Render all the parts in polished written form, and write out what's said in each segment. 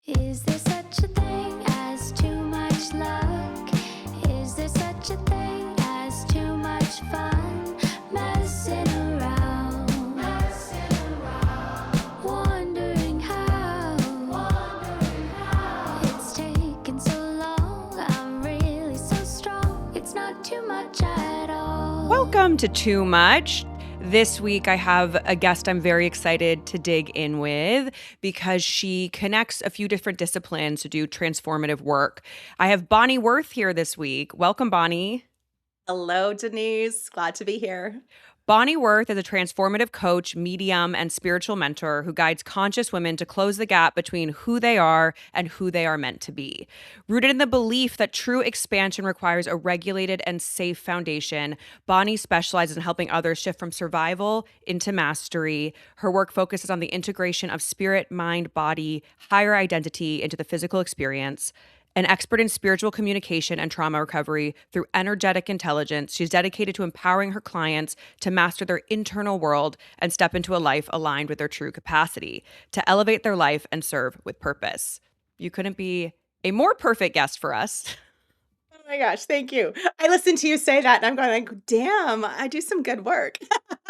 Is there such a thing as too much luck? Is there such a thing as too much fun? Messing around, wondering how it's taken so long. I'm really so strong. It's not too much at all. Welcome to Too Much. This week, I have a guest I'm very excited to dig in with because she connects a few different disciplines to do transformative work. I have Bonnie Wirth here this week. Welcome, Bonnie. Hello, Denise. Glad to be here. Bonnie Wirth is a transformative coach, medium, and spiritual mentor who guides conscious women to close the gap between who they are and who they are meant to be. Rooted in the belief that true expansion requires a regulated and safe foundation, Bonnie specializes in helping others shift from survival into mastery. Her work focuses on the integration of spirit, mind, body, higher identity into the physical experience. An expert in spiritual communication and trauma recovery through energetic intelligence, she's dedicated to empowering her clients to master their internal world and step into a life aligned with their true capacity, to elevate their life and serve with purpose. You couldn't be a more perfect guest for us. Oh my gosh, thank you. I listened to you say that and I'm going like, damn, I do some good work.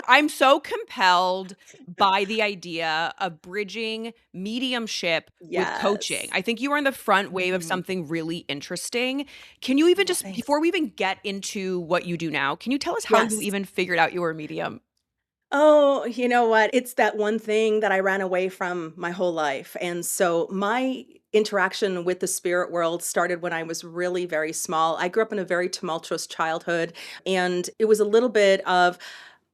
I'm so compelled by the idea of bridging mediumship with coaching. Yes. I think you are in the front wave of Mhm. something really interesting. Can you even Well, just, thanks. before we even get into what you do now, can you tell us how you Yes. even figured out you were a medium? Oh, you know what? It's that one thing that I ran away from my whole life. And so my interaction with the spirit world started when I was really very small. I grew up in a very tumultuous childhood, and it was a little bit of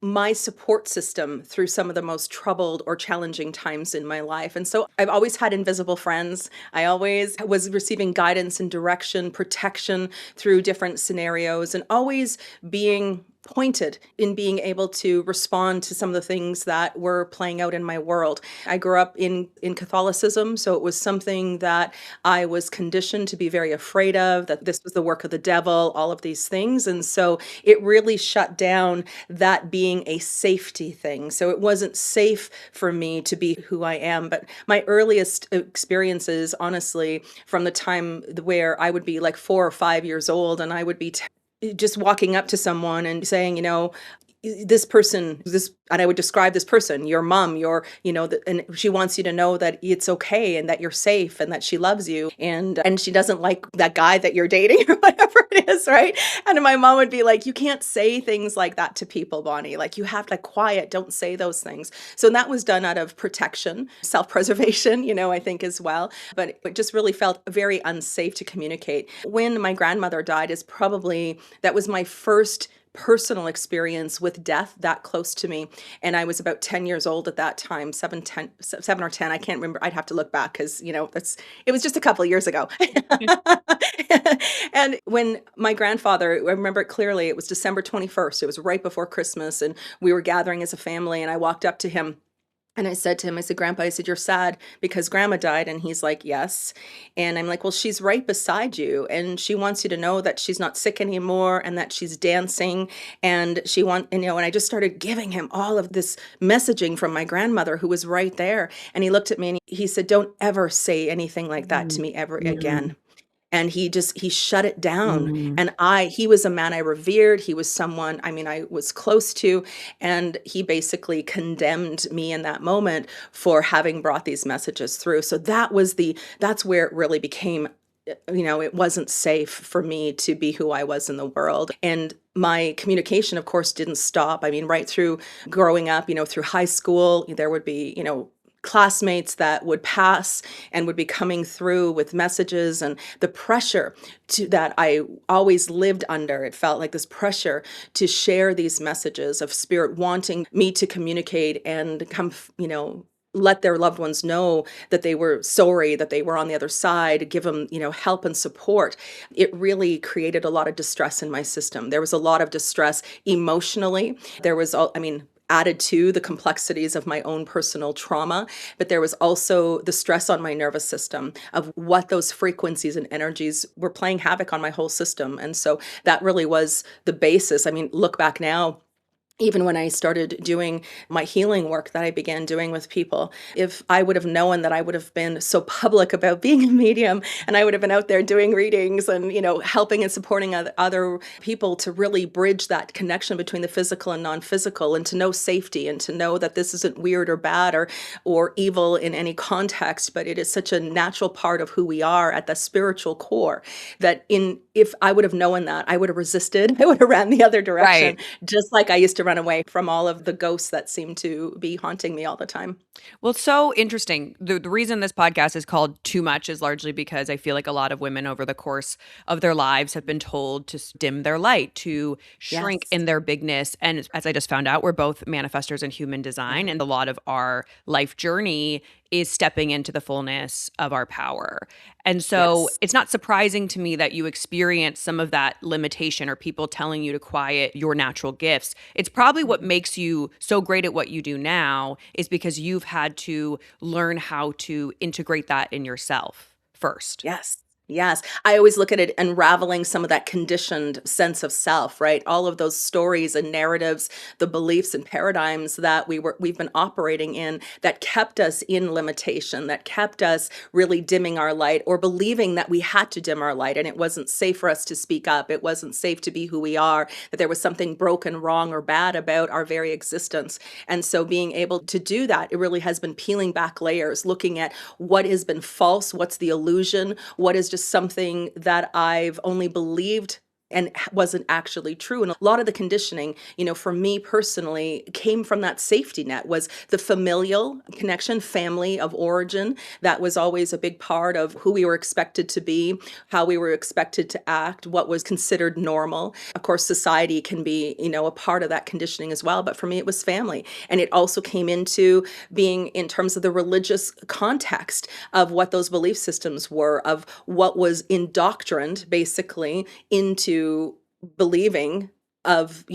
my support system through some of the most troubled or challenging times in my life. And so I've always had invisible friends. I always was receiving guidance and direction, protection through different scenarios, and always being pointed in being able to respond to some of the things that were playing out in my world. I grew up in Catholicism, so it was something that I was conditioned to be very afraid of, that this was the work of the devil, all of these things. And so it really shut down that being a safety thing. So it wasn't safe for me to be who I am. But my earliest experiences, honestly, from the time where I would be like 4 or 5 years old and I would be just walking up to someone and saying, this person, this, and I would describe this person, your mom, and she wants you to know that it's okay and that you're safe and that she loves you and she doesn't like that guy that you're dating or whatever it is, right? And my mom would be like, you can't say things like that to people, Bonnie. Like you have to quiet, don't say those things. So that was done out of protection, self-preservation, I think as well. But it just really felt very unsafe to communicate. When my grandmother died that was my first personal experience with death that close to me. And I was about 10 years old at that time, 7 or 10. I can't remember. I'd have to look back because, it was just a couple of years ago. And when my grandfather, I remember it clearly, it was December 21st. It was right before Christmas. And we were gathering as a family. And I walked up to him and I said to him, I said, Grandpa, I said, you're sad because grandma died. And he's like, yes. And I'm like, well, she's right beside you. And she wants you to know that she's not sick anymore and that she's dancing. And and I just started giving him all of this messaging from my grandmother who was right there. And he looked at me and he said, don't ever say anything like that to me ever Mm, again. And he shut it down. mm. And he was a man I revered. He was someone, I was close to, and he basically condemned me in that moment for having brought these messages through. So that's where it really became, it wasn't safe for me to be who I was in the world. And my communication, of course, didn't stop. Right through growing up, through high school, there would be, classmates that would pass and would be coming through with messages, and the pressure that I always lived under. It felt like this pressure to share these messages of spirit wanting me to communicate and let their loved ones know that they were sorry, that they were on the other side, give them, help and support. It really created a lot of distress in my system. There was a lot of distress emotionally. There was, added to the complexities of my own personal trauma, but there was also the stress on my nervous system of what those frequencies and energies were playing havoc on my whole system. And so that really was the basis. Look back now, even when I started doing my healing work that I began doing with people, if I would have known that I would have been so public about being a medium and I would have been out there doing readings and, helping and supporting other people to really bridge that connection between the physical and non-physical, and to know safety and to know that this isn't weird or bad or evil in any context, but it is such a natural part of who we are at the spiritual core, that in if I would have known that, I would have resisted. I would have ran the other direction, Right. just like I used to run away from all of the ghosts that seem to be haunting me all the time. Well, it's so interesting. The reason this podcast is called Too Much is largely because I feel like a lot of women over the course of their lives have been told to dim their light, to shrink Yes. in their bigness. And as I just found out, we're both manifestors in human design. Mhm. And a lot of our life journey is stepping into the fullness of our power. And so Yes. it's not surprising to me that you experience some of that limitation or people telling you to quiet your natural gifts. It's probably what Mhm. makes you so great at what you do now is because you've had to learn how to integrate that in yourself first. Yes. Yes. I always look at it unraveling some of that conditioned sense of self, right? All of those stories and narratives, the beliefs and paradigms that we've been operating in that kept us in limitation, that kept us really dimming our light or believing that we had to dim our light and it wasn't safe for us to speak up. It wasn't safe to be who we are, that there was something broken, wrong, or bad about our very existence. And so being able to do that, it really has been peeling back layers, looking at what has been false, what's the illusion, what is just something that I've only believed and wasn't actually true. And a lot of the conditioning, for me personally, came from that safety net, was the familial connection, family of origin. That was always a big part of who we were expected to be, how we were expected to act, what was considered normal. Of course, society can be, a part of that conditioning as well. But for me, it was family. And it also came into being in terms of the religious context of what those belief systems were, of what was indoctrined basically into believing of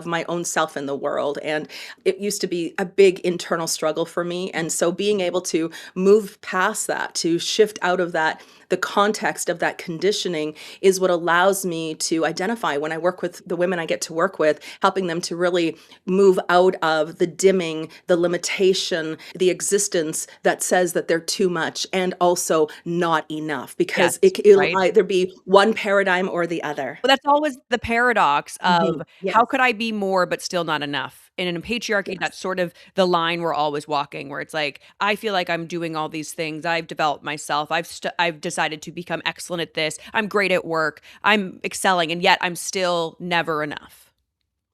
my own self in the world. And it used to be a big internal struggle for me. And so being able to move past that, to shift out of that, the context of that conditioning is what allows me to identify when I work with the women I get to work with, helping them to really move out of the dimming, the limitation, the existence that says that they're too much and also not enough, Yes, because it'll right? either be one paradigm or the other. But that's always the paradox of how Yes. could I be more but still not enough? And in a patriarchy, Yes. that's sort of the line we're always walking, where it's like, I feel like I'm doing all these things. I've developed myself. I've decided to become excellent at this. I'm great at work. I'm excelling, and yet I'm still never enough.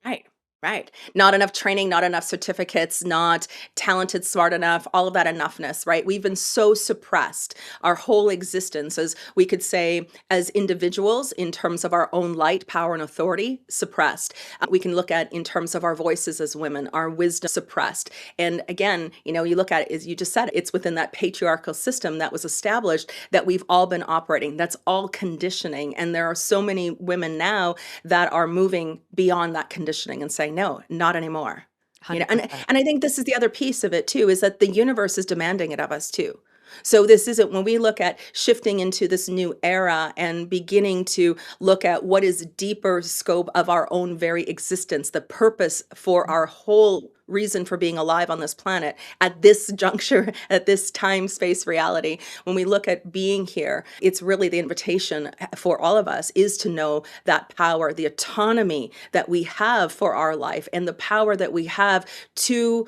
Right, right. Not enough training, not enough certificates, not talented, smart enough, all of that enoughness, right? We've been so suppressed our whole existence, as we could say, as individuals, in terms of our own light, power, and authority, suppressed. We can look at in terms of our voices as women, our wisdom suppressed. And again, you look at it, as you just said, it's within that patriarchal system that was established that we've all been operating. That's all conditioning. And there are so many women now that are moving beyond that conditioning and saying, no, not anymore. And 100%. I think this is the other piece of it too, is that the universe is demanding it of us too. So this isn't, when we look at shifting into this new era and beginning to look at what is deeper scope of our own very existence, the purpose for our whole reason for being alive on this planet at this juncture, at this time, space, reality. When we look at being here, it's really the invitation for all of us is to know that power, the autonomy that we have for our life, and the power that we have to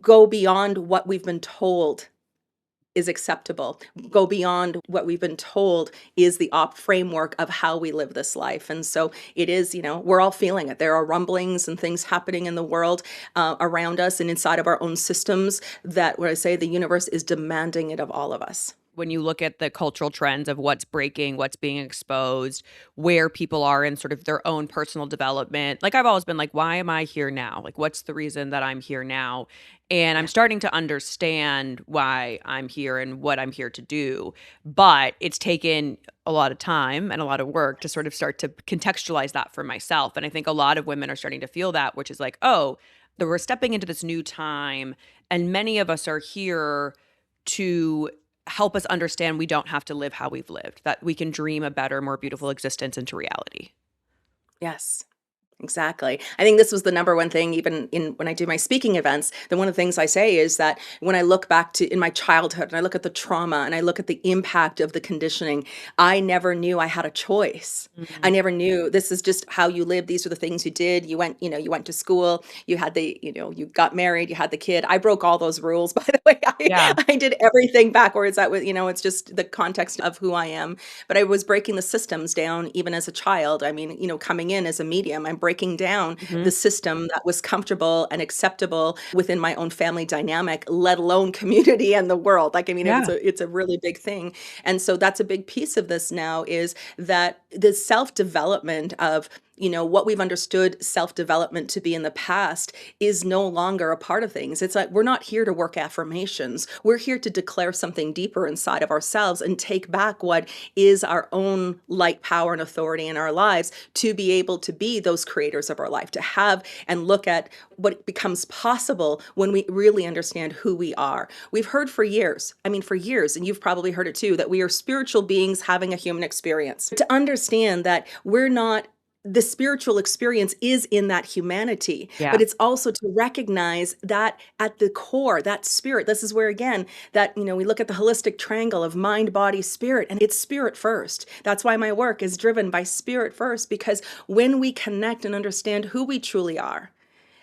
go beyond what we've been told is acceptable, go beyond what we've been told is the framework of how we live this life. And so it is, we're all feeling it. There are rumblings and things happening in the world around us and inside of our own systems, that, what I say, the universe is demanding it of all of us. When you look at the cultural trends of what's breaking, what's being exposed, where people are in sort of their own personal development. Like I've always been like, why am I here now? Like what's the reason that I'm here now? And I'm Yeah. starting to understand why I'm here and what I'm here to do. But it's taken a lot of time and a lot of work to sort of start to contextualize that for myself. And I think a lot of women are starting to feel that, which is like, oh, that we're stepping into this new time. And many of us are here to help us understand we don't have to live how we've lived, that we can dream a better, more beautiful existence into reality. Yes. Exactly. I think this was the number one thing, even in when I do my speaking events, then one of the things I say is that when I look back to in my childhood and I look at the trauma and I look at the impact of the conditioning, I never knew I had a choice. I Mm. never knew this is just how you live. These are the things you did. You went to school, you had you got married, you had the kid. I broke all those rules, by the way. Yeah. I did everything backwards. That was, it's just the context of who I am. But I was breaking the systems down even as a child. I mean, coming in as a medium, I'm breaking down Mhm. the system that was comfortable and acceptable within my own family dynamic, let alone community and the world. Like, I mean, Yeah. it's a really big thing. And so that's a big piece of this now is that the self-development of what we've understood self-development to be in the past is no longer a part of things. It's like we're not here to work affirmations. We're here to declare something deeper inside of ourselves and take back what is our own light, power, and authority in our lives to be able to be those creators of our life, to have and look at what becomes possible when we really understand who we are. We've heard for years, for years, and you've probably heard it too, that we are spiritual beings having a human experience. To understand that we're not the spiritual experience is in that humanity, Yeah. but it's also to recognize that at the core, that spirit, this is where again, that, we look at the holistic triangle of mind, body, spirit, and it's spirit first. That's why my work is driven by spirit first, because when we connect and understand who we truly are,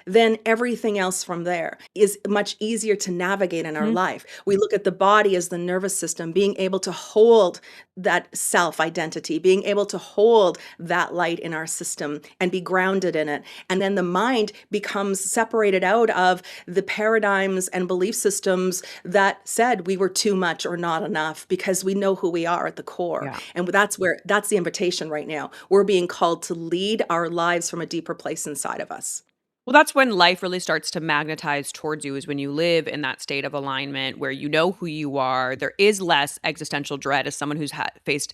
then everything else from there is much easier to navigate in our Mhm. life. We look at the body as the nervous system, being able to hold that self identity, being able to hold that light in our system and be grounded in it. And then the mind becomes separated out of the paradigms and belief systems that said we were too much or not enough, because we know who we are at the core. Yeah. And that's the invitation right now. We're being called to lead our lives from a deeper place inside of us. Well, that's when life really starts to magnetize towards you, is when you live in that state of alignment where you know who you are. There is less existential dread, as someone who's faced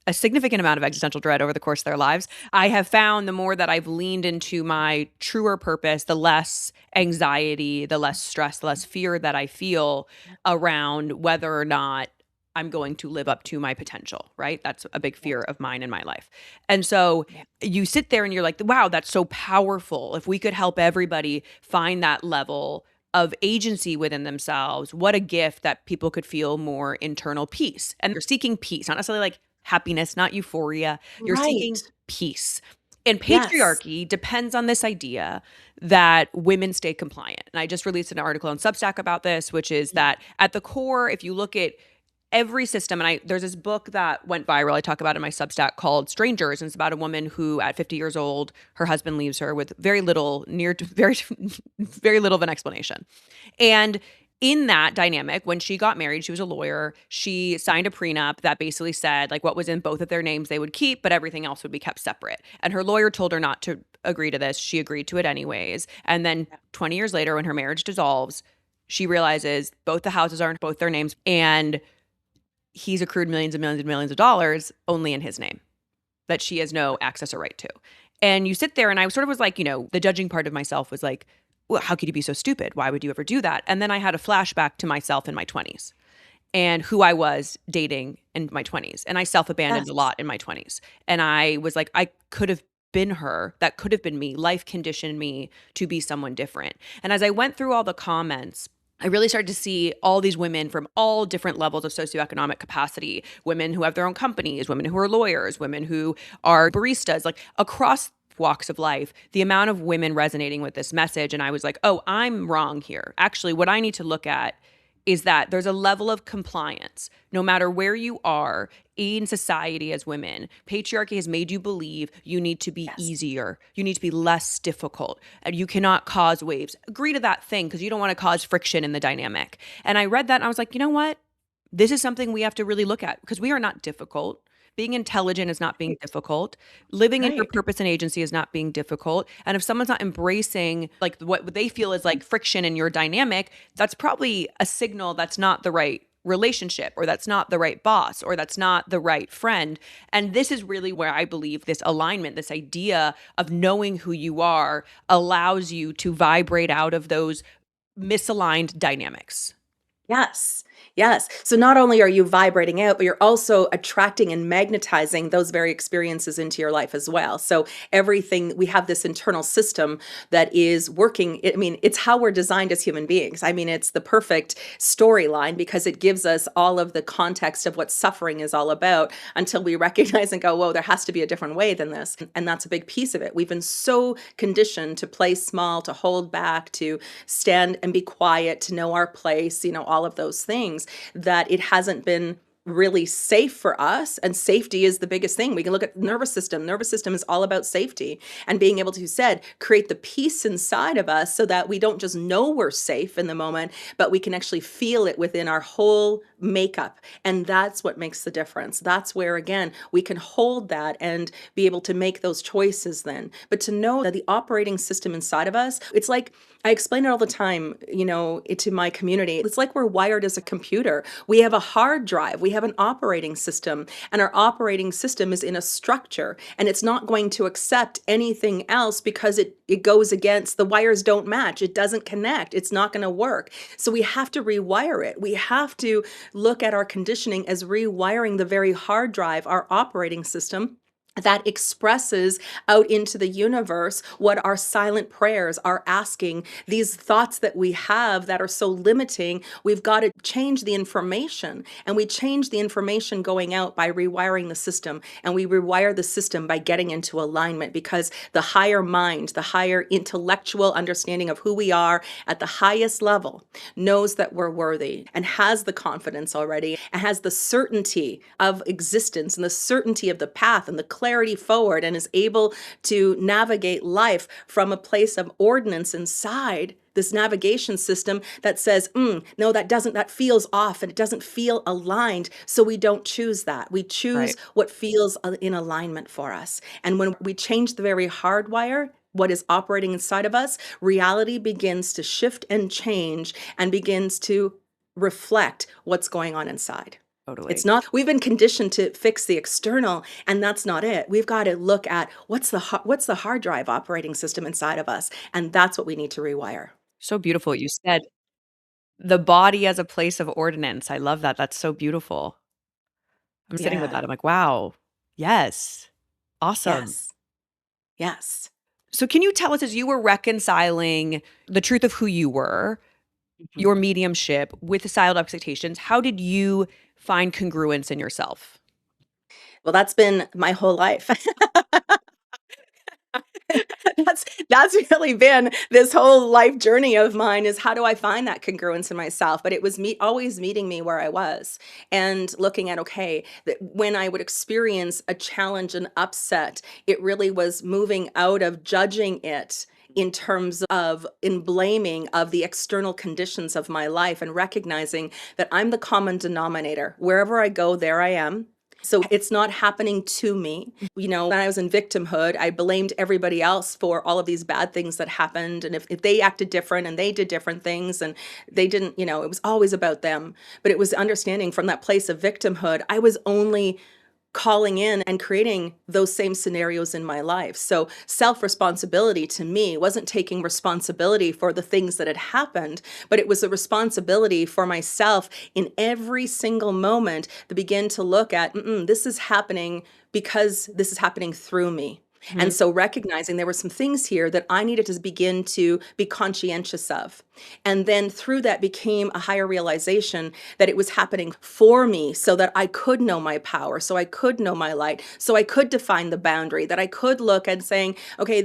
a significant amount of existential dread over the course of their lives. I have found the more that I've leaned into my truer purpose, the less anxiety, the less stress, the less fear that I feel around whether or not I'm going to live up to my potential, right? That's a big fear of mine in my life. And so Yeah. you sit there and you're like, wow, that's so powerful. If we could help everybody find that level of agency within themselves, what a gift that people could feel more internal peace. And you're seeking peace, not necessarily like happiness, not euphoria. You're Right. seeking peace. And Yes. patriarchy depends on this idea that women stay compliant. And I just released an article on Substack about this, which is Yeah. that at the core, if you look at every system, and there's this book that went viral I talk about in my Substack called Strangers, and it's about a woman who at 50 years old, her husband leaves her with very little, near to very very little of an explanation. And in that dynamic, when she got married, she was a lawyer. She signed a prenup that basically said like what was in both of their names they would keep, but everything else would be kept separate. And her lawyer told her not to agree to this. She agreed to it anyways. And then 20 years later, when her marriage dissolves, she realizes both the houses are in both their names, and he's accrued millions and millions and millions of dollars only in his name that she has no access or right to. And you sit there, and I sort of was like, the judging part of myself was like, well, how could you be so stupid? Why would you ever do that? And then I had a flashback to myself in my 20s and who I was dating in my 20s. And I self-abandoned a Yes. lot in my 20s. And I was like, I could have been her. That could have been me. Life conditioned me to be someone different. And as I went through all the comments, I really started to see all these women from all different levels of socioeconomic capacity, women who have their own companies, women who are lawyers, women who are baristas, like across walks of life, the amount of women resonating with this message. And I was like, oh, I'm wrong here. Actually, what I need to look at is that there's a level of compliance no matter where you are in society as women. Patriarchy has made you believe you need to be Yes. easier, you need to be less difficult, and you cannot cause waves. Agree to that thing because you don't want to cause friction in the dynamic. And I read that and I was like, you know what? This is something we have to really look at because we are not difficult. Being intelligent is not being Right. difficult. Living in your Right. purpose and agency is not being difficult. And if someone's not embracing like what they feel is like friction in your dynamic, that's probably a signal that's not the right relationship, or that's not the right boss, or that's not the right friend. And this is really where I believe this alignment, this idea of knowing who you are allows you to vibrate out of those misaligned dynamics. Yes. Yes. So not only are you vibrating out, but you're also attracting and magnetizing those very experiences into your life as well. So everything, we have this internal system that is working. I mean, it's how we're designed as human beings. I mean, it's the perfect storyline because it gives us all of the context of what suffering is all about until we recognize and go, whoa, there has to be a different way than this. And that's a big piece of it. We've been so conditioned to play small, to hold back, to stand and be quiet, to know our place, all of those things, that it hasn't been really safe for us. And safety is the biggest thing. We can look at nervous system. Nervous system is all about safety and being able to, you said, create the peace inside of us so that we don't just know we're safe in the moment, but we can actually feel it within our whole makeup. And that's what makes the difference. That's where, again, we can hold that and be able to make those choices then. But to know that the operating system inside of us, it's like, I explain it all the time, to my community. It's like we're wired as a computer. We have a hard drive, we have an operating system, and our operating system is in a structure, and it's not going to accept anything else because it goes against, the wires don't match, it doesn't connect, it's not going to work. So we have to rewire it. We have to look at our conditioning as rewiring the very hard drive, our operating system, that expresses out into the universe what our silent prayers are asking. These thoughts that we have that are so limiting, we've got to change the information. And we change the information going out by rewiring the system. And we rewire the system by getting into alignment, because the higher mind, the higher intellectual understanding of who we are at the highest level knows that we're worthy and has the confidence already and has the certainty of existence and the certainty of the path and the clarity forward, and is able to navigate life from a place of ordinance inside this navigation system that says, no, that feels off and it doesn't feel aligned. So we don't choose that. We choose Right. what feels in alignment for us. And when we change the very hardwire, what is operating inside of us, reality begins to shift and change and begins to reflect what's going on inside. Totally. It's not, we've been conditioned to fix the external, and that's not it. We've got to look at what's the hard drive operating system inside of us, and that's what we need to rewire. So beautiful. You said the body as a place of ordinance. I love that. That's so beautiful. I'm sitting with Yeah. that. I'm like, wow. Yes. Awesome. Yes. Yes. So can you tell us, as you were reconciling the truth of who you were, Mhm. your mediumship with societal expectations, how did you find congruence in yourself? Well, that's been my whole life. That's really been this whole life journey of mine, is how do I find that congruence in myself? But it was me always meeting me where I was and looking at, okay, that when I would experience a challenge and upset, it really was moving out of judging it in terms of in blaming of the external conditions of my life, and recognizing that I'm the common denominator. Wherever I go, there I am. So it's not happening to me. When I was in victimhood, I blamed everybody else for all of these bad things that happened. And if they acted different and they did different things and they didn't, it was always about them. But it was understanding from that place of victimhood, I was only calling in and creating those same scenarios in my life. So self-responsibility to me wasn't taking responsibility for the things that had happened, but it was a responsibility for myself in every single moment to begin to look at, this is happening because this is happening through me. Mhm. And so recognizing there were some things here that I needed to begin to be conscientious of. And then through that became a higher realization that it was happening for me so that I could know my power, so I could know my light, so I could define the boundary, that I could look and saying, okay,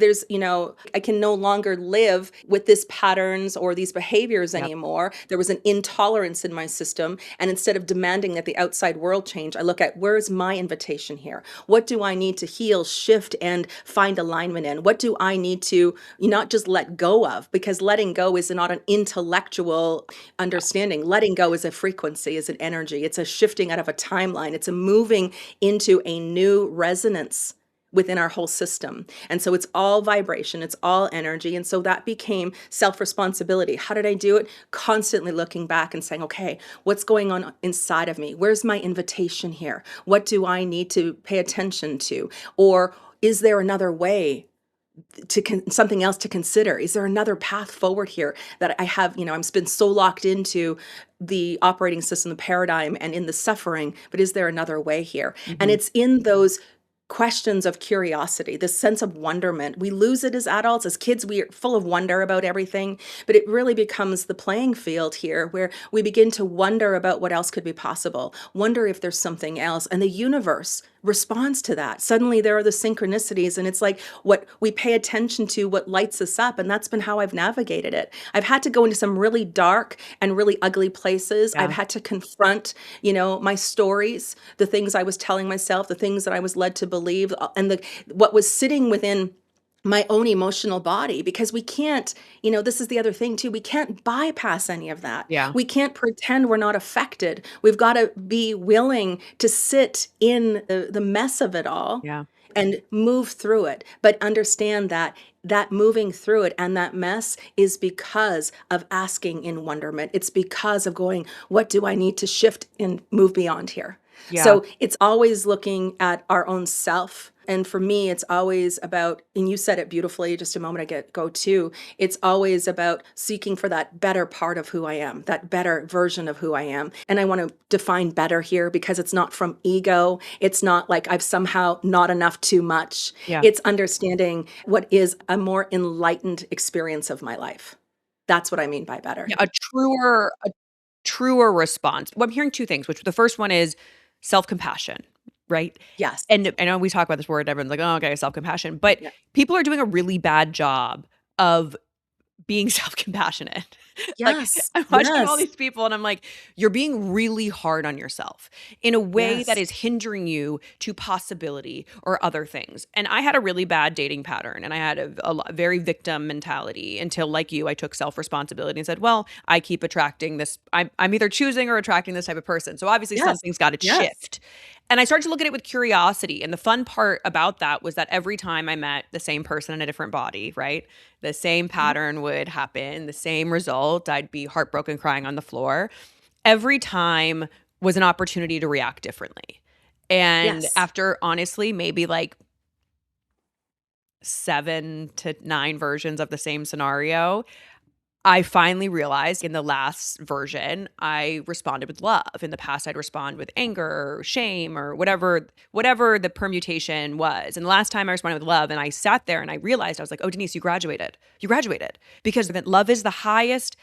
I can no longer live with this patterns or these behaviors Yep. anymore. There was an intolerance in my system. And instead of demanding that the outside world change, I look at, where's my invitation here? What do I need to heal, shift, and find alignment in? What do I need to not just let go of? Because letting go is not an intellectual understanding. Letting go is a frequency, is an energy. It's a shifting out of a timeline. It's a moving into a new resonance within our whole system. And so it's all vibration, it's all energy. And so that became self-responsibility. How did I do it? Constantly looking back and saying, okay, what's going on inside of me? Where's my invitation here? What do I need to pay attention to? Or is there another way something else to consider. Is there another path forward here that I have? I've been so locked into the operating system, the paradigm, and in the suffering, but is there another way here? And Mhm. it's in those questions of curiosity, this sense of wonderment. We lose it as adults. As kids, we are full of wonder about everything, but it really becomes the playing field here where we begin to wonder about what else could be possible, wonder if there's something else. And the universe responds to that. Suddenly there are the synchronicities, and it's like what we pay attention to, what lights us up. And that's been how I've navigated it. I've had to go into some really dark and really ugly places. I've Yeah. had to confront, my stories, the things I was telling myself, the things that I was led to believe, and what was sitting within my own emotional body, because we can't, this is the other thing too, we can't bypass any of that. Yeah. We can't pretend we're not affected. We've got to be willing to sit in the mess of it all Yeah. and move through it, but understand that moving through it and that mess is because of asking in wonderment. It's because of going, what do I need to shift and move beyond here? Yeah. So it's always looking at our own self. And for me, it's always about, and you said it beautifully just a moment ago too, it's always about seeking for that better part of who I am, that better version of who I am. And I want to define better here because it's not from ego. It's not like I've somehow not enough too much. Yeah. It's understanding what is a more enlightened experience of my life. That's what I mean by better. Yeah, a truer response. Well, I'm hearing two things, which the first one is self-compassion, right? Yes. And I know we talk about this word, everyone's like, "Oh, okay, self-compassion." But Yeah. people are doing a really bad job of being self-compassionate. Like, Yes. I'm watching all Yes. these people and I'm like, you're being really hard on yourself in a way that Yes. is hindering you to possibility or other things. And I had a really bad dating pattern and I had very victim mentality until, like you, I took self-responsibility and said, well, I keep attracting this. I'm either choosing or attracting this type of person. So obviously Yes. something's got to Yes. shift. And I started to look at it with curiosity. And the fun part about that was that every time I met the same person in a different body, right? The same pattern would happen, the same result. I'd be heartbroken, crying on the floor. Every time was an opportunity to react differently. And Yes. after, honestly, maybe like 7 to 9 versions of the same scenario, I finally realized in the last version, I responded with love. In the past, I'd respond with anger or shame or whatever the permutation was. And the last time I responded with love, and I sat there and I realized, I was like, oh, Denise, you graduated. You graduated. Because love is the highest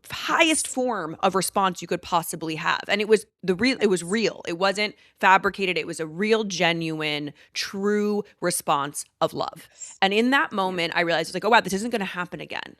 Yes. form of response you could possibly have. And it was it was Yes. real. It wasn't fabricated. It was a real, genuine, true response of love. Yes. And in that Yeah. moment, I realized, it's like, oh wow, this isn't going to happen again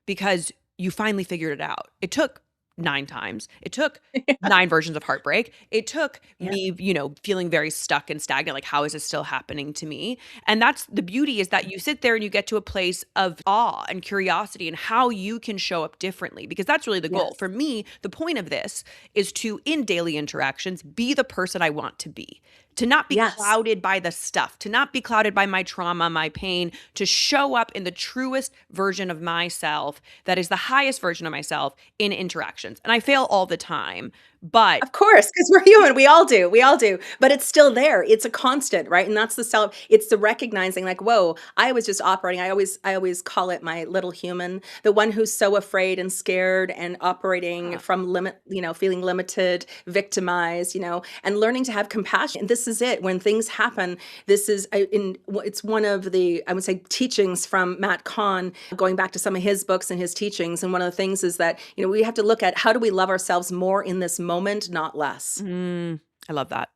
because you finally figured it out. It took 9 times. It took 9 versions of heartbreak. It took Yeah. me, feeling very stuck and stagnant. Like, how is this still happening to me? And that's the beauty, is that you sit there and you get to a place of awe and curiosity and how you can show up differently, because that's really the goal. Yes. For me, the point of this is to, in daily interactions, be the person I want to be. To not be Yes. clouded by the stuff, to not be clouded by my trauma, my pain, to show up in the truest version of myself that is the highest version of myself in interactions. And I fail all the time, but Of course, because we're human. We all do. We all do. But it's still there. It's a constant, right? And that's it's the recognizing, like, whoa, I was just operating. I always call it my little human, the one who's so afraid and scared and operating from feeling limited, victimized, and learning to have compassion. And this is it. When things happen, this is it's one of the, I would say, teachings from Matt Kahn, going back to some of his books and his teachings. And one of the things is that, we have to look at, how do we love ourselves more in this moment, not less, I love that.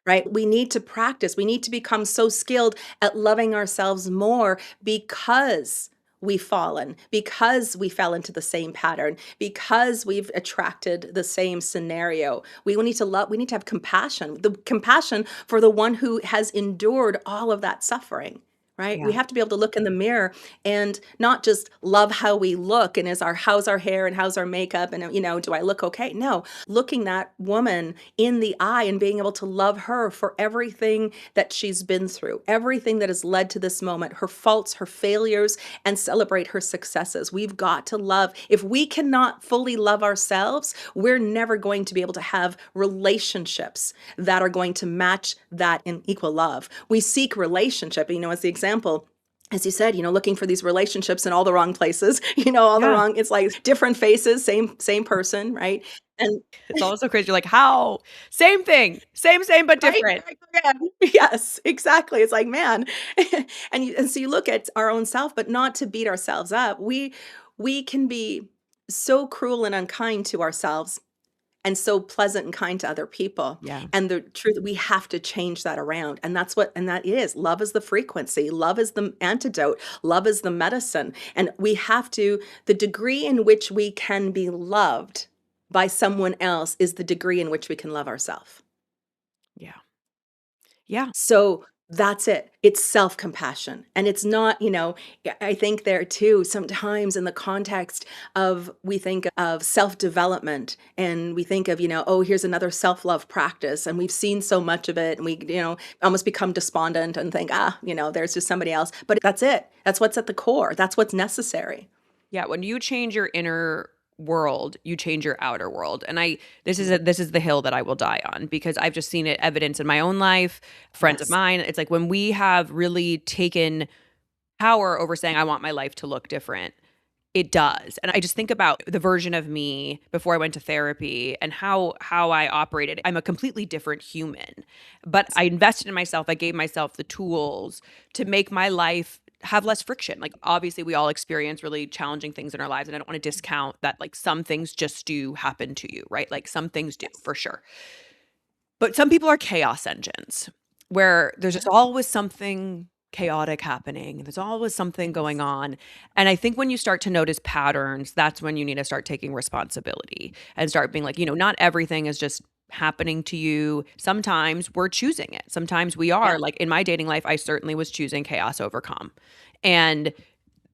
right? We need to practice. We need to become so skilled at loving ourselves more because we've fallen, because we fell into the same pattern, because we've attracted the same scenario. We need to love, we need to have compassion, the compassion for the one who has endured all of that suffering. Right? We Yeah. have to be able to look in the mirror and not just love how we look and how's our hair and how's our makeup and do I look okay? No, looking that woman in the eye and being able to love her for everything that she's been through, everything that has led to this moment, her faults, her failures, and celebrate her successes. We've got to love. If we cannot fully love ourselves, we're never going to be able to have relationships that are going to match that in equal love. We seek relationship, as the example, as you said, looking for these relationships in all the wrong places, all the Yeah. wrong, it's like different faces, same person, right? And It's also crazy. You're like, how? Same thing. Same, but right, different. right, yeah. Yes, exactly. It's like, man. And so you look at our own self, but not to beat ourselves up. We can be so cruel and unkind to ourselves and so pleasant and kind to other people. Yeah. And the truth, we have to change that around. And that is love is the frequency, love is the antidote, love is the medicine. And we have to, the degree in which we can be loved by someone else is the degree in which we can love ourselves. Yeah. Yeah. So that's it. It's self compassion. And it's not, I think there too, sometimes in the context of, we think of self development and we think of, oh, here's another self love practice. And we've seen so much of it and we, almost become despondent and think, there's just somebody else. But that's it. That's what's at the core. That's what's necessary. Yeah. When you change your inner world, you change your outer world. And this is the hill that I will die on, because I've just seen it evidence in my own life, friends of Yes. mine. It's like when we have really taken power over saying, I want my life to look different, it does. And I just think about the version of me before I went to therapy and how I operated. I'm a completely different human, but I invested in myself. I gave myself the tools to make my life have less friction. Like, obviously we all experience really challenging things in our lives, and I don't want to discount that. Like, some things just do happen to you, right? Like, some things do, Yes. for sure. But some people are chaos engines, where there's just Yeah. always something chaotic happening. There's always something Yes. going on. And I think when you start to notice patterns, that's when you need to start taking responsibility and start being like, not everything is just happening to you. Sometimes we're choosing it. Sometimes we Yeah. are. Like, in my dating life, I certainly was choosing chaos over calm. And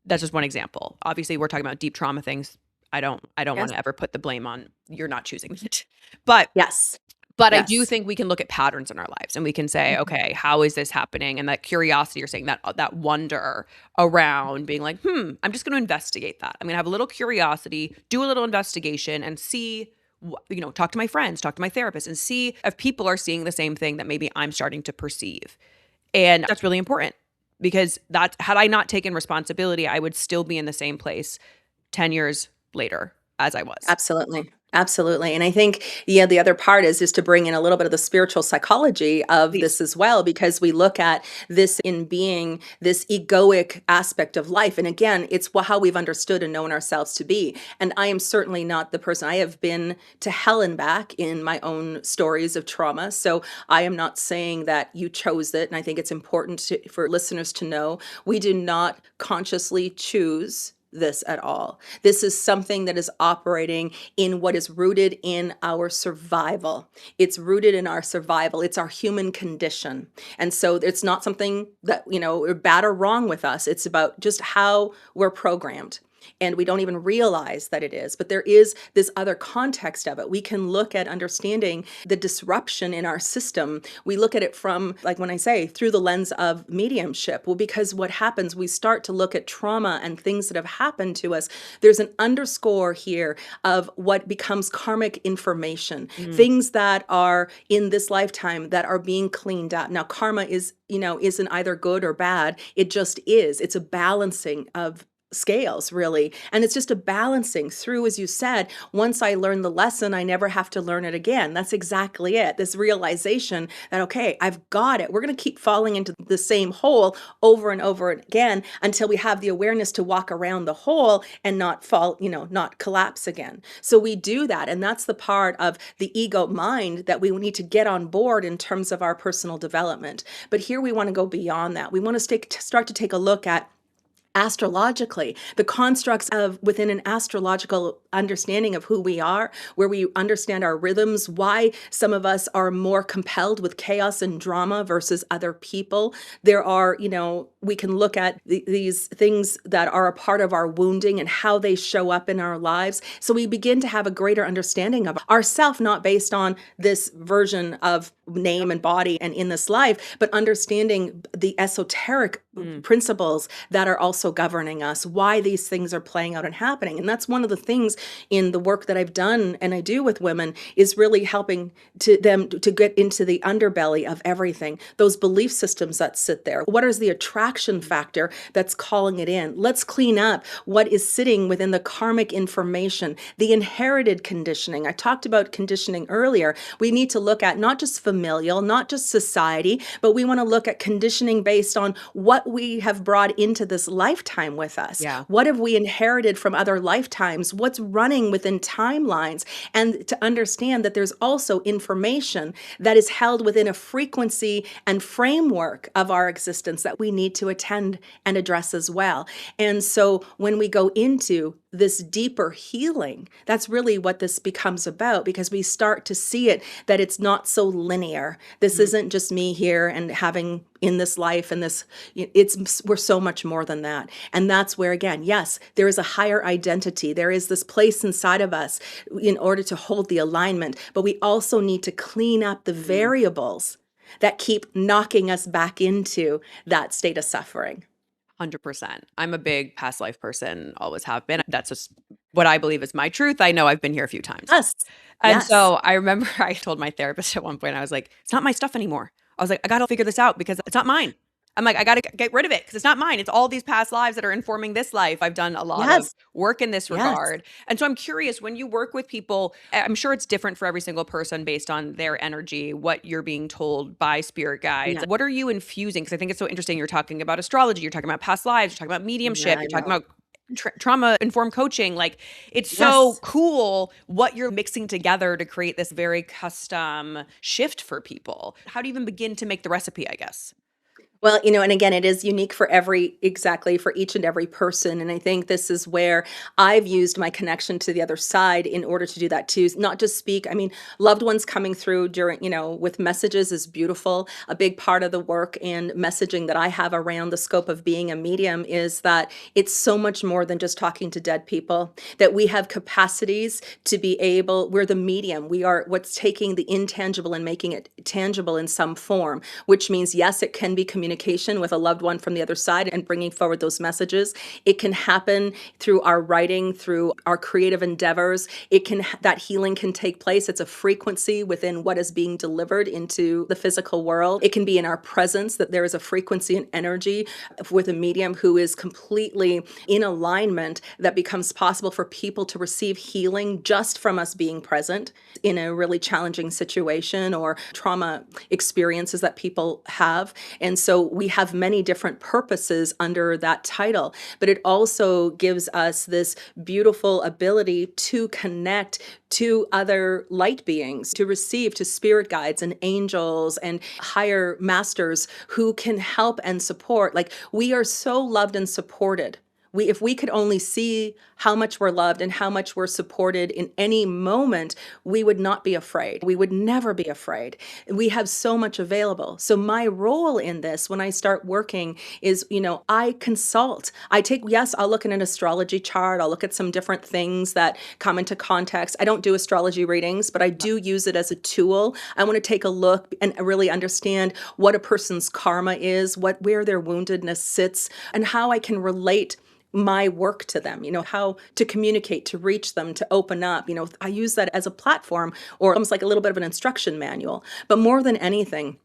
that's just one example. Obviously, we're talking about deep trauma things. I don't want Yes. to ever put the blame on you're not choosing it. But Yes. but I do Yes. think we can look at patterns in our lives and we can say, Mhm. okay, how is this happening? And that curiosity, you're saying, that wonder around being like, I'm just going to investigate that. I'm going to have a little curiosity, do a little investigation, and see, talk to my friends, talk to my therapist, and see if people are seeing the same thing that maybe I'm starting to perceive. And that's really important, because had I not taken responsibility, I would still be in the same place 10 years later as I was. Absolutely. Absolutely. And I think, yeah, the other part is to bring in a little bit of the spiritual psychology of Please. this as well, because we look at this in being this egoic aspect of life. And again, it's how we've understood and known ourselves to be. And I am certainly not the person. I have been to hell and back in my own stories of trauma. So I am not saying that you chose it. And I think it's important for listeners to know we do not consciously choose this at all. This is something that is operating in what is rooted in our survival. It's rooted in our survival. It's our human condition. And so it's not something that, bad or wrong with us. It's about just how we're programmed. And we don't even realize that it is. But there is this other context of it. We can look at understanding the disruption in our system. We look at it from, like when I say, through the lens of mediumship. Well, because what happens, we start to look at trauma and things that have happened to us. There's an underscore here of what becomes karmic information, Mm. things that are in this lifetime that are being cleaned up. Now, karma isn't either good or bad. It just is. It's a balancing of scales, really. And it's just a balancing through, as you said, once I learn the lesson, I never have to learn it again. That's exactly it. This realization that, okay, I've got it. We're going to keep falling into the same hole over and over again until we have the awareness to walk around the hole and not fall, not collapse again. So we do that. And that's the part of the ego mind that we need to get on board in terms of our personal development. But here we want to go beyond that. We want to start to take a look at astrologically, the constructs of within an astrological understanding of who we are, where we understand our rhythms, why some of us are more compelled with chaos and drama versus other people. There are, we can look at these things that are a part of our wounding and how they show up in our lives. So we begin to have a greater understanding of ourself, not based on this version of name and body and in this life, but understanding the esoteric principles that are also governing us, why these things are playing out and happening. And that's one of the things in the work that I've done and I do with women is really helping to them to get into the underbelly of everything, those belief systems that sit there. What is the attraction factor that's calling it in? Let's clean up what is sitting within the karmic information, the inherited conditioning. I talked about conditioning earlier. We need to look at not just familial, not just society, but we want to look at conditioning based on what we have brought into this lifetime with us. Yeah. What have we inherited from other lifetimes? What's running within timelines? And to understand that there's also information that is held within a frequency and framework of our existence that we need to attend and address as well. And so when we go into this deeper healing, that's really what this becomes about, because we start to see it that it's not so linear. This isn't just me here and having in this life and this, we're so much more than that. And that's where, again, yes, there is a higher identity. There is this place inside of us in order to hold the alignment, but we also need to clean up the variables that keep knocking us back into that state of suffering. 100%. I'm a big past life person, always have been. That's just what I believe is my truth. I know I've been here a few times. Yes. And Yes. so I remember I told my therapist at one point, I was like, it's not my stuff anymore. I was like, I got to figure this out because it's not mine. I'm like, I got to get rid of it because it's not mine. It's all these past lives that are informing this life. I've done a lot of Yes. work in this Yes. regard. And so I'm curious, when you work with people, I'm sure it's different for every single person based on their energy, what you're being told by spirit guides. Yeah. What are you infusing? Because I think it's so interesting. You're talking about astrology, you're talking about past lives, you're talking about mediumship, I you're talking know. about trauma-informed coaching. Like, it's so Yes. cool what you're mixing together to create this very custom shift for people. How do you even begin to make the recipe, I guess? Well, and again, it is unique for exactly for each and every person. And I think this is where I've used my connection to the other side in order to do that too. Not just speak. I mean, loved ones coming through during, with messages is beautiful. A big part of the work and messaging that I have around the scope of being a medium is that it's so much more than just talking to dead people, that we have capacities to be able, we're the medium. We are what's taking the intangible and making it tangible in some form, which means, yes, it can be communication with a loved one from the other side and bringing forward those messages. It can happen through our writing, through our creative endeavors. That healing can take place. It's a frequency within what is being delivered into the physical world. It can be in our presence, that there is a frequency and energy with a medium who is completely in alignment, that becomes possible for people to receive healing just from us being present in a really challenging situation or trauma experiences that people have. And so we have many different purposes under that title, but it also gives us this beautiful ability to connect to other light beings, to receive to spirit guides and angels and higher masters who can help and support. Like, we are so loved and supported. If we could only see how much we're loved and how much we're supported in any moment, we would not be afraid. We would never be afraid. We have so much available. So my role in this, when I start working, is, I consult. I'll look at an astrology chart. I'll look at some different things that come into context. I don't do astrology readings, but I do use it as a tool. I want to take a look and really understand what a person's karma is, where their woundedness sits, and how I can relate my work to them, how to communicate, to reach them, to open up. I use that as a platform, or almost like a little bit of an instruction manual. But more than anything,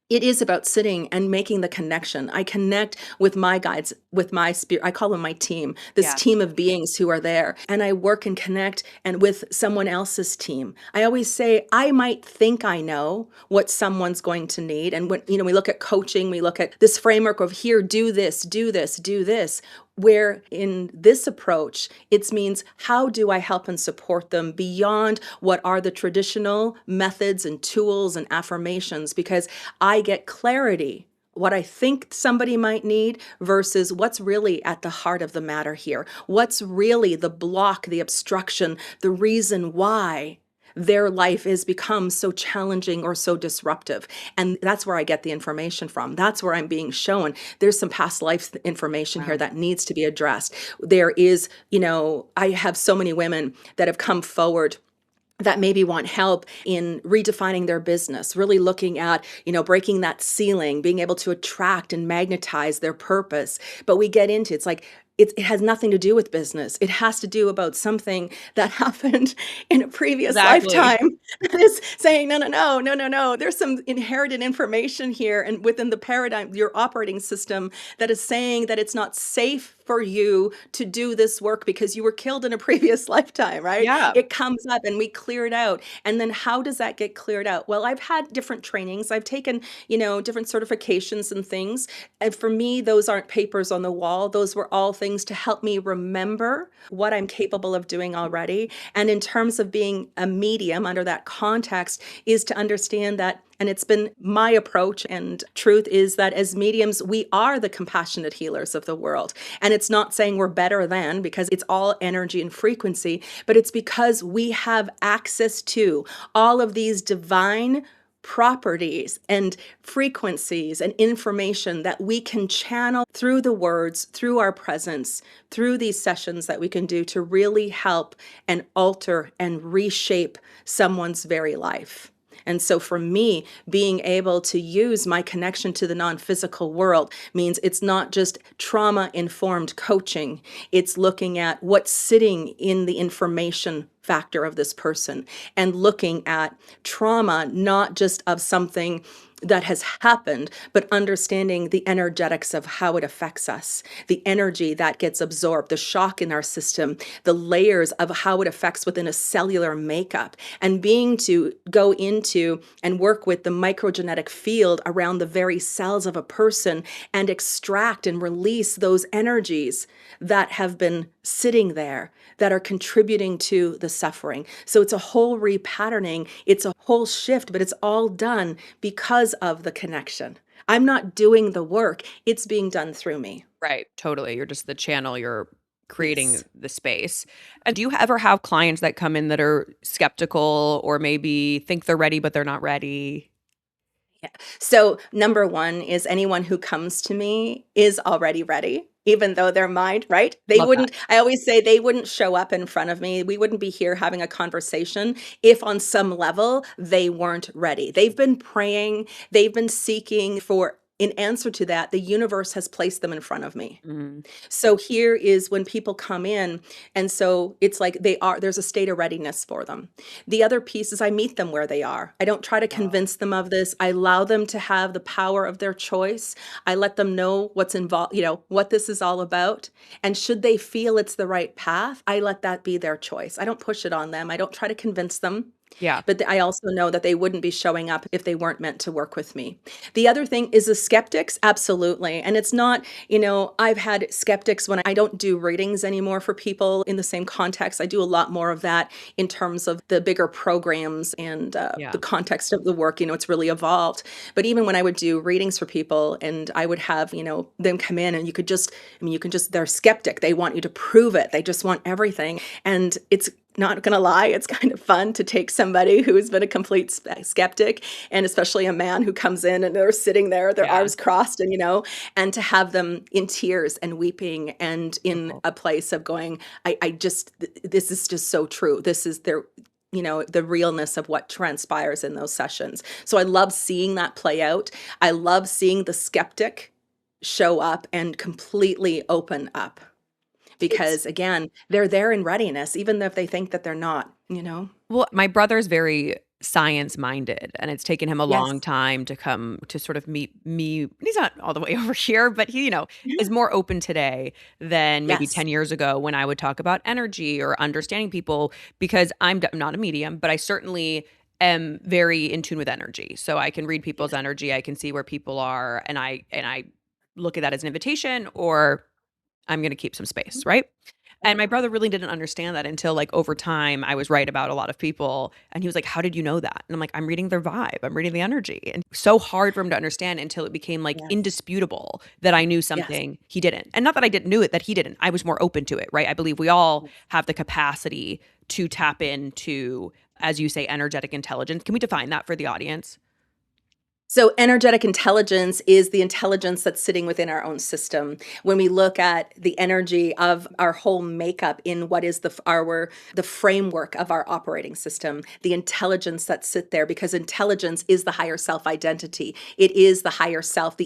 it is about sitting and making the connection. I connect with my guides, with my spirit. I call them my team, this team of beings who are there. And I work and connect and with someone else's team. I always say, I might think I know what someone's going to need. And when, we look at coaching, we look at this framework of here, do this, do this, do this. Where in this approach, it means, how do I help and support them beyond what are the traditional methods and tools and affirmations? Because I get clarity, what I think somebody might need versus what's really at the heart of the matter here. What's really the block, the obstruction, the reason why their life is become so challenging or so disruptive. And that's where I get the information from. That's where I'm being shown there's some past life information here that needs to be addressed. There is, I have so many women that have come forward that maybe want help in redefining their business, really looking at, breaking that ceiling, being able to attract and magnetize their purpose. But we get into, it's like, it has nothing to do with business. It has to do about something that happened in a previous Exactly. lifetime that is saying, no, no, no, no, no, no. There's some inherited information here and within the paradigm, your operating system, that is saying that it's not safe for you to do this work because you were killed in a previous lifetime, right? Yeah. It comes up and we clear it out. And then how does that get cleared out? Well, I've had different trainings. I've taken, different certifications and things. And for me, those aren't papers on the wall. Those were all things to help me remember what I'm capable of doing already. And in terms of being a medium under that context, is to understand that, and it's been my approach and truth, is that as mediums, we are the compassionate healers of the world. And it's not saying we're better than, because it's all energy and frequency, but it's because we have access to all of these divine properties and frequencies and information that we can channel through the words, through our presence, through these sessions that we can do to really help and alter and reshape someone's very life. And so for me, being able to use my connection to the non-physical world means it's not just trauma-informed coaching. It's looking at what's sitting in the information factor of this person and looking at trauma, not just of something that has happened, but understanding the energetics of how it affects us, the energy that gets absorbed, the shock in our system, the layers of how it affects within a cellular makeup, and being to go into and work with the microgenetic field around the very cells of a person and extract and release those energies that have been sitting there that are contributing to the suffering. So it's a whole repatterning, it's a whole shift, but it's all done because of the connection. I'm not doing the work, it's being done through me. Right. Totally. You're just the channel. You're creating Yes. the space. And do you ever have clients that come in that are skeptical or maybe think they're ready, but they're not ready? Yeah. So, number one is anyone who comes to me is already ready, even though their mind, right? They Love that. wouldn't, I always say they wouldn't show up in front of me. We wouldn't be here having a conversation if on some level they weren't ready. They've been praying, they've been seeking for. In answer to that, the universe has placed them in front of me. Mm, So here is when people come in, and so it's like there's a state of readiness for them. The other piece is I meet them where they are. I don't try to wow. convince them of this. I allow them to have the power of their choice. I let them know what's involved, what this is all about. And should they feel it's the right path, I let that be their choice. I don't push it on them. I don't try to convince them. Yeah. But I also know that they wouldn't be showing up if they weren't meant to work with me. The other thing is the skeptics, absolutely. And it's not, I've had skeptics when I don't do readings anymore for people in the same context. I do a lot more of that in terms of the bigger programs and Yeah. the context of the work. It's really evolved. But even when I would do readings for people and I would have, them come in and they're skeptic. They want you to prove it. They just want everything. And it's not gonna lie, it's kind of fun to take somebody who's been a complete skeptic, and especially a man who comes in and they're sitting there, their Yeah. arms crossed, and to have them in tears and weeping and in Beautiful. a place of going, this is just so true. This is the realness of what transpires in those sessions. So I love seeing that play out. I love seeing the skeptic show up and completely open up It's because again, they're there in readiness, even if they think that they're not. Well, my brother's very science minded, and it's taken him a long Yes. time to come to sort of meet me. He's not all the way over here, but he, is more open today than maybe Yes. 10 years ago when I would talk about energy or understanding people because I'm not a medium, but I certainly am very in tune with energy. So I can read people's Yes. energy, I can see where people are, and I look at that as an invitation or I'm going to keep some space, right? And my brother really didn't understand that until like over time I was right about a lot of people. And he was like, how did you know that? And I'm like, I'm reading their vibe. I'm reading the energy. And so hard for him to understand until it became like Yes. indisputable that I knew Yes. something he didn't. And not that I didn't knew it, that he didn't. I was more open to it, right? I believe we all have the capacity to tap into, as you say, energetic intelligence. Can we define that for the audience? So, energetic intelligence is the intelligence that's sitting within our own system. When we look at the energy of our whole makeup in what is the framework of our operating system, the intelligence that sit there, because intelligence is the higher self identity. It is the higher self,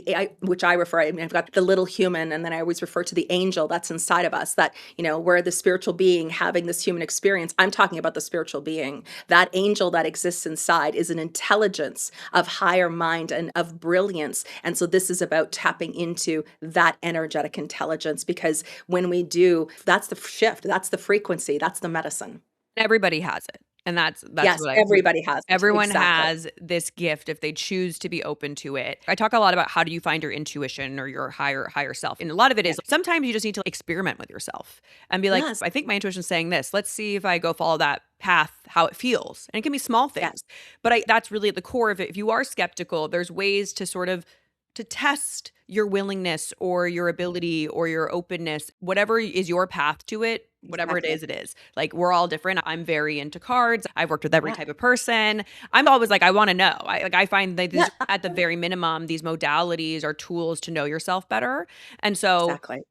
which I refer. I mean, I've got the little human, and then I always refer to the angel that's inside of us. That we're the spiritual being having this human experience. I'm talking about the spiritual being. That angel that exists inside is an intelligence of higher mind and of brilliance. And so this is about tapping into that energetic intelligence, because when we do, that's the shift, that's the frequency, that's the medicine. Everybody has it. And that's Yes, what everybody has it. everyone Exactly. has this gift if they choose to be open to it. I talk a lot about how do you find your intuition or your higher self. And a lot of it Yeah. is sometimes you just need to experiment with yourself and be like, Yes. I think my intuition's saying this. Let's see if I go follow that path, how it feels. And it can be small Yes. things. But that's really at the core of it. If you are skeptical, there's ways to sort of to test your willingness or your ability or your openness, whatever is your path to it, whatever it Exactly. is, it is. Like we're all different. I'm very into cards. I've worked with every Yeah. type of person. I'm always like, I want to know. I find that Yeah. at the very minimum, these modalities are tools to know yourself better. And so Exactly.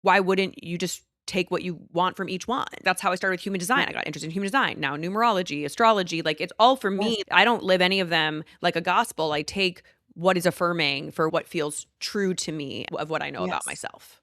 why wouldn't you just take what you want from each one? That's how I started with human design. Yeah. I got interested in human design. Now numerology, astrology, like it's all for Yes. me. I don't live any of them like a gospel. I take what is affirming for what feels true to me of what I know about Yes. myself.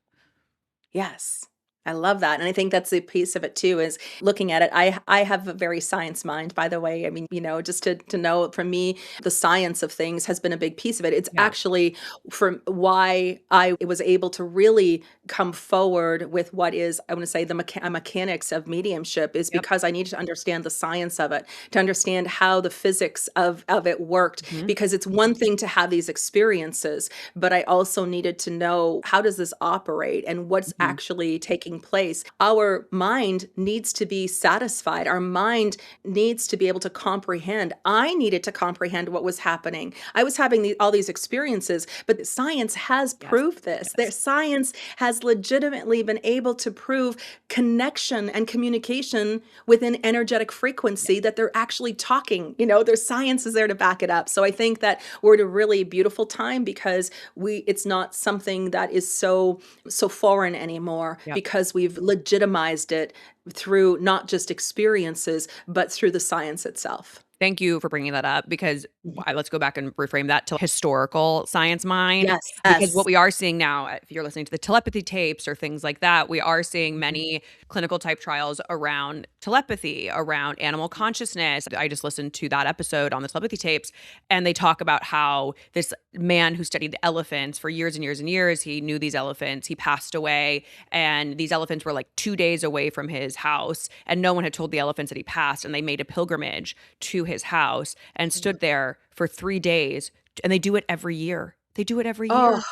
Yes. I love that. And I think that's a piece of it too, is looking at it. I have a very science mind, by the way. I mean, just to know, for me, the science of things has been a big piece of it. It's Yeah. actually from why I was able to really come forward with what is, I want to say, the mechanics of mediumship, is Yep. because I needed to understand the science of it, to understand how the physics of it worked. Mhm. Because it's one thing to have these experiences, but I also needed to know, how does this operate and what's Mhm. actually taking place. Our mind needs to be satisfied. Our mind needs to be able to comprehend. I needed to comprehend what was happening. I was having all these experiences, but science has Yes. proved this. Yes. Science has legitimately been able to prove connection and communication within energetic frequency, that they're actually talking. There's science is there to back it up. So I think that we're at a really beautiful time, because it's not something that is so foreign anymore, Yep. because we've legitimized it through not just experiences, but through the science itself. Thank you for bringing that up because Mhm. let's go back and reframe that to historical science mind. Yes, Because what yes. we are seeing now, if you're listening to the telepathy tapes or things like that, we are seeing Mhm. many clinical type trials around telepathy, around animal consciousness. I just listened to that episode on the telepathy tapes, and they talk about how this man who studied elephants for years and years and years, he knew these elephants, he passed away, and these elephants were like 2 days away from his house, and no one had told the elephants that he passed, and they made a pilgrimage to his house and stood there for 3 days. And they do it every year. They do it every Oh, year. And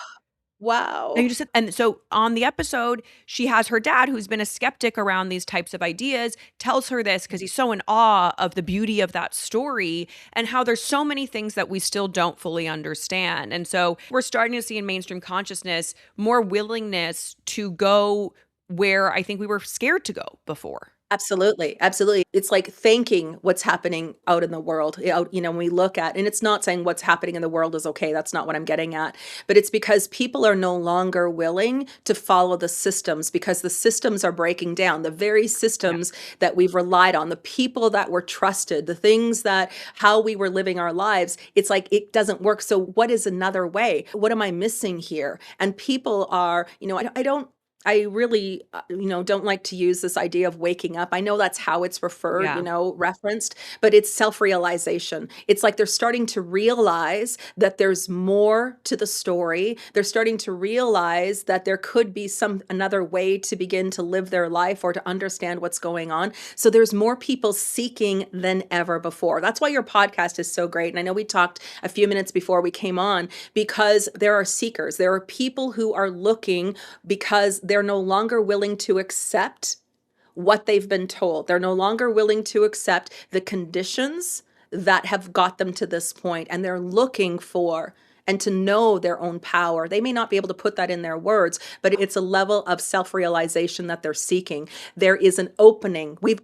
wow. you just said, and so on the episode, she has her dad, who's been a skeptic around these types of ideas, tells her this because he's so in awe of the beauty of that story and how there's so many things that we still don't fully understand. And so we're starting to see in mainstream consciousness more willingness to go where I think we were scared to go before. Absolutely, absolutely. It's like thanking what's happening out in the world. When we look at, and it's not saying what's happening in the world is okay. That's not what I'm getting at. But it's because people are no longer willing to follow the systems, because the systems are breaking down. The very Yeah. systems that we've relied on, the people that were trusted, the things that how we were living our lives, it's like it doesn't work. So what is another way? What am I missing here? And people are, I don't I really, don't like to use this idea of waking up. I know that's how it's referred, Yeah. referenced, but it's self-realization. It's like they're starting to realize that there's more to the story. They're starting to realize that there could be another way to begin to live their life or to understand what's going on. So there's more people seeking than ever before. That's why your podcast is so great. And I know we talked a few minutes before we came on, because there are seekers. There are people who are looking, because they're no longer willing to accept what they've been told. They're no longer willing to accept the conditions that have got them to this point, and they're looking for and to know their own power. They may not be able to put that in their words, but it's a level of self-realization that they're seeking. There is an opening. We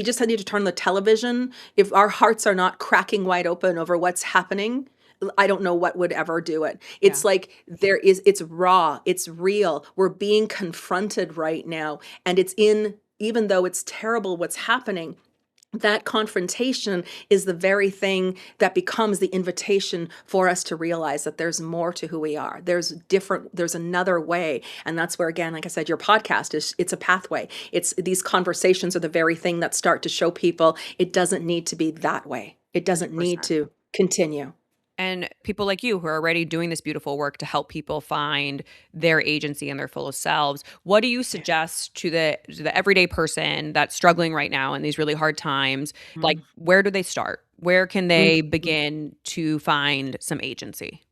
just need to turn the television. If our hearts are not cracking wide open over what's happening I don't know what would ever do it. Yeah. It's like it's raw, it's real. We're being confronted right now. And even though it's terrible what's happening, that confrontation is the very thing that becomes the invitation for us to realize that there's more to who we are. There's another way. And that's where, again, like I said, your podcast it's a pathway. It's these conversations are the very thing that start to show people it doesn't need to be that way. It doesn't need 100%. to continue. And people like you who are already doing this beautiful work to help people find their agency and their fullest selves, what do you suggest to the everyday person that's struggling right now in these really hard times? Like, where do they start? Where can they Mhm. begin to find some agency?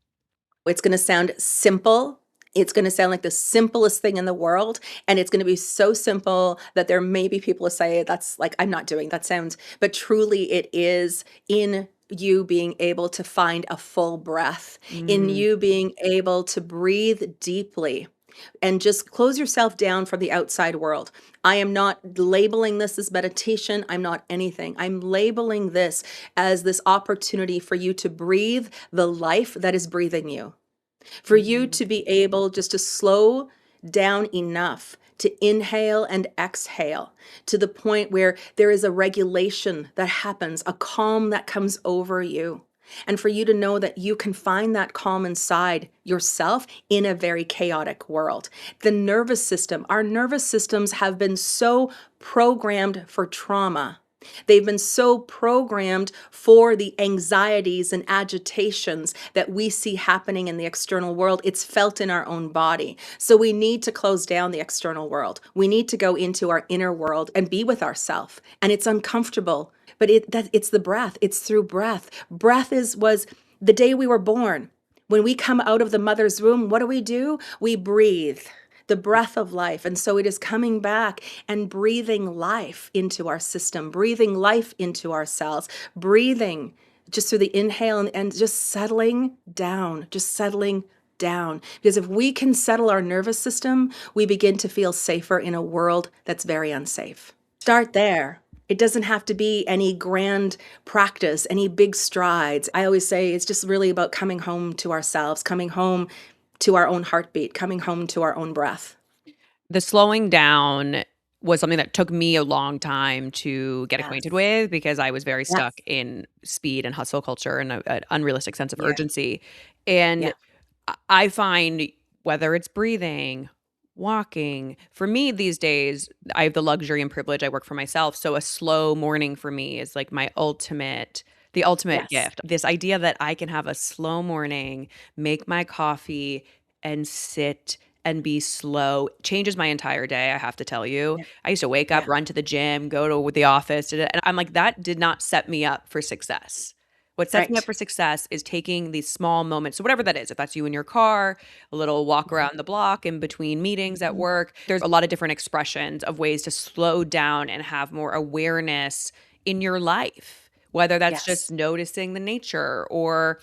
It's going to sound simple. It's going to sound like the simplest thing in the world. And it's going to be so simple that there may be people who say, that's like, I'm not doing that sounds, but truly it is in you being able to find a full breath, in Mm, you being able to breathe deeply and just close yourself down from the outside world. I am not labeling this as meditation. I'm not anything. I'm labeling this as this opportunity for you to breathe the life that is breathing you, for you mhm. to be able just to slow down enough to inhale and exhale to the point where there is a regulation that happens, a calm that comes over you. And for you to know that you can find that calm inside yourself in a very chaotic world. The nervous system, our nervous systems have been so programmed for trauma. They've been so programmed for the anxieties and agitations that we see happening in the external world. It's felt in our own body. So we need to close down the external world. We need to go into our inner world and be with ourselves. And it's uncomfortable, but it's the breath. It's through breath. Breath was the day we were born. When we come out of the mother's womb, what do? We breathe the breath of life. And so it is coming back and breathing life into our system, breathing life into our cells, breathing just through the inhale and just settling down, just settling down. Because if we can settle our nervous system, we begin to feel safer in a world that's very unsafe. Start there. It doesn't have to be any grand practice, any big strides. I always say it's just really about coming home to ourselves, coming home to our own heartbeat, coming home to our own breath. The slowing down was something that took me a long time to get acquainted Yes. with because I was very Yes. stuck in speed and hustle culture and an unrealistic sense of Yeah. urgency. Yeah. And I find whether it's breathing, walking, for me these days, I have the luxury and privilege. I work for myself. So a slow morning for me is like the ultimate Yes. gift. This idea that I can have a slow morning, make my coffee and sit and be slow changes my entire day, I have to tell you. Yeah. I used to wake up, Yeah. run to the gym, go to the office, and I'm like, that did not set me up for success. What sets me up Right. for success is taking these small moments. So whatever that is, if that's you in your car, a little walk Mhm. around the block in between meetings at Mhm. work, there's a lot of different expressions of ways to slow down and have more awareness in your life. Whether that's just Yes. noticing the nature or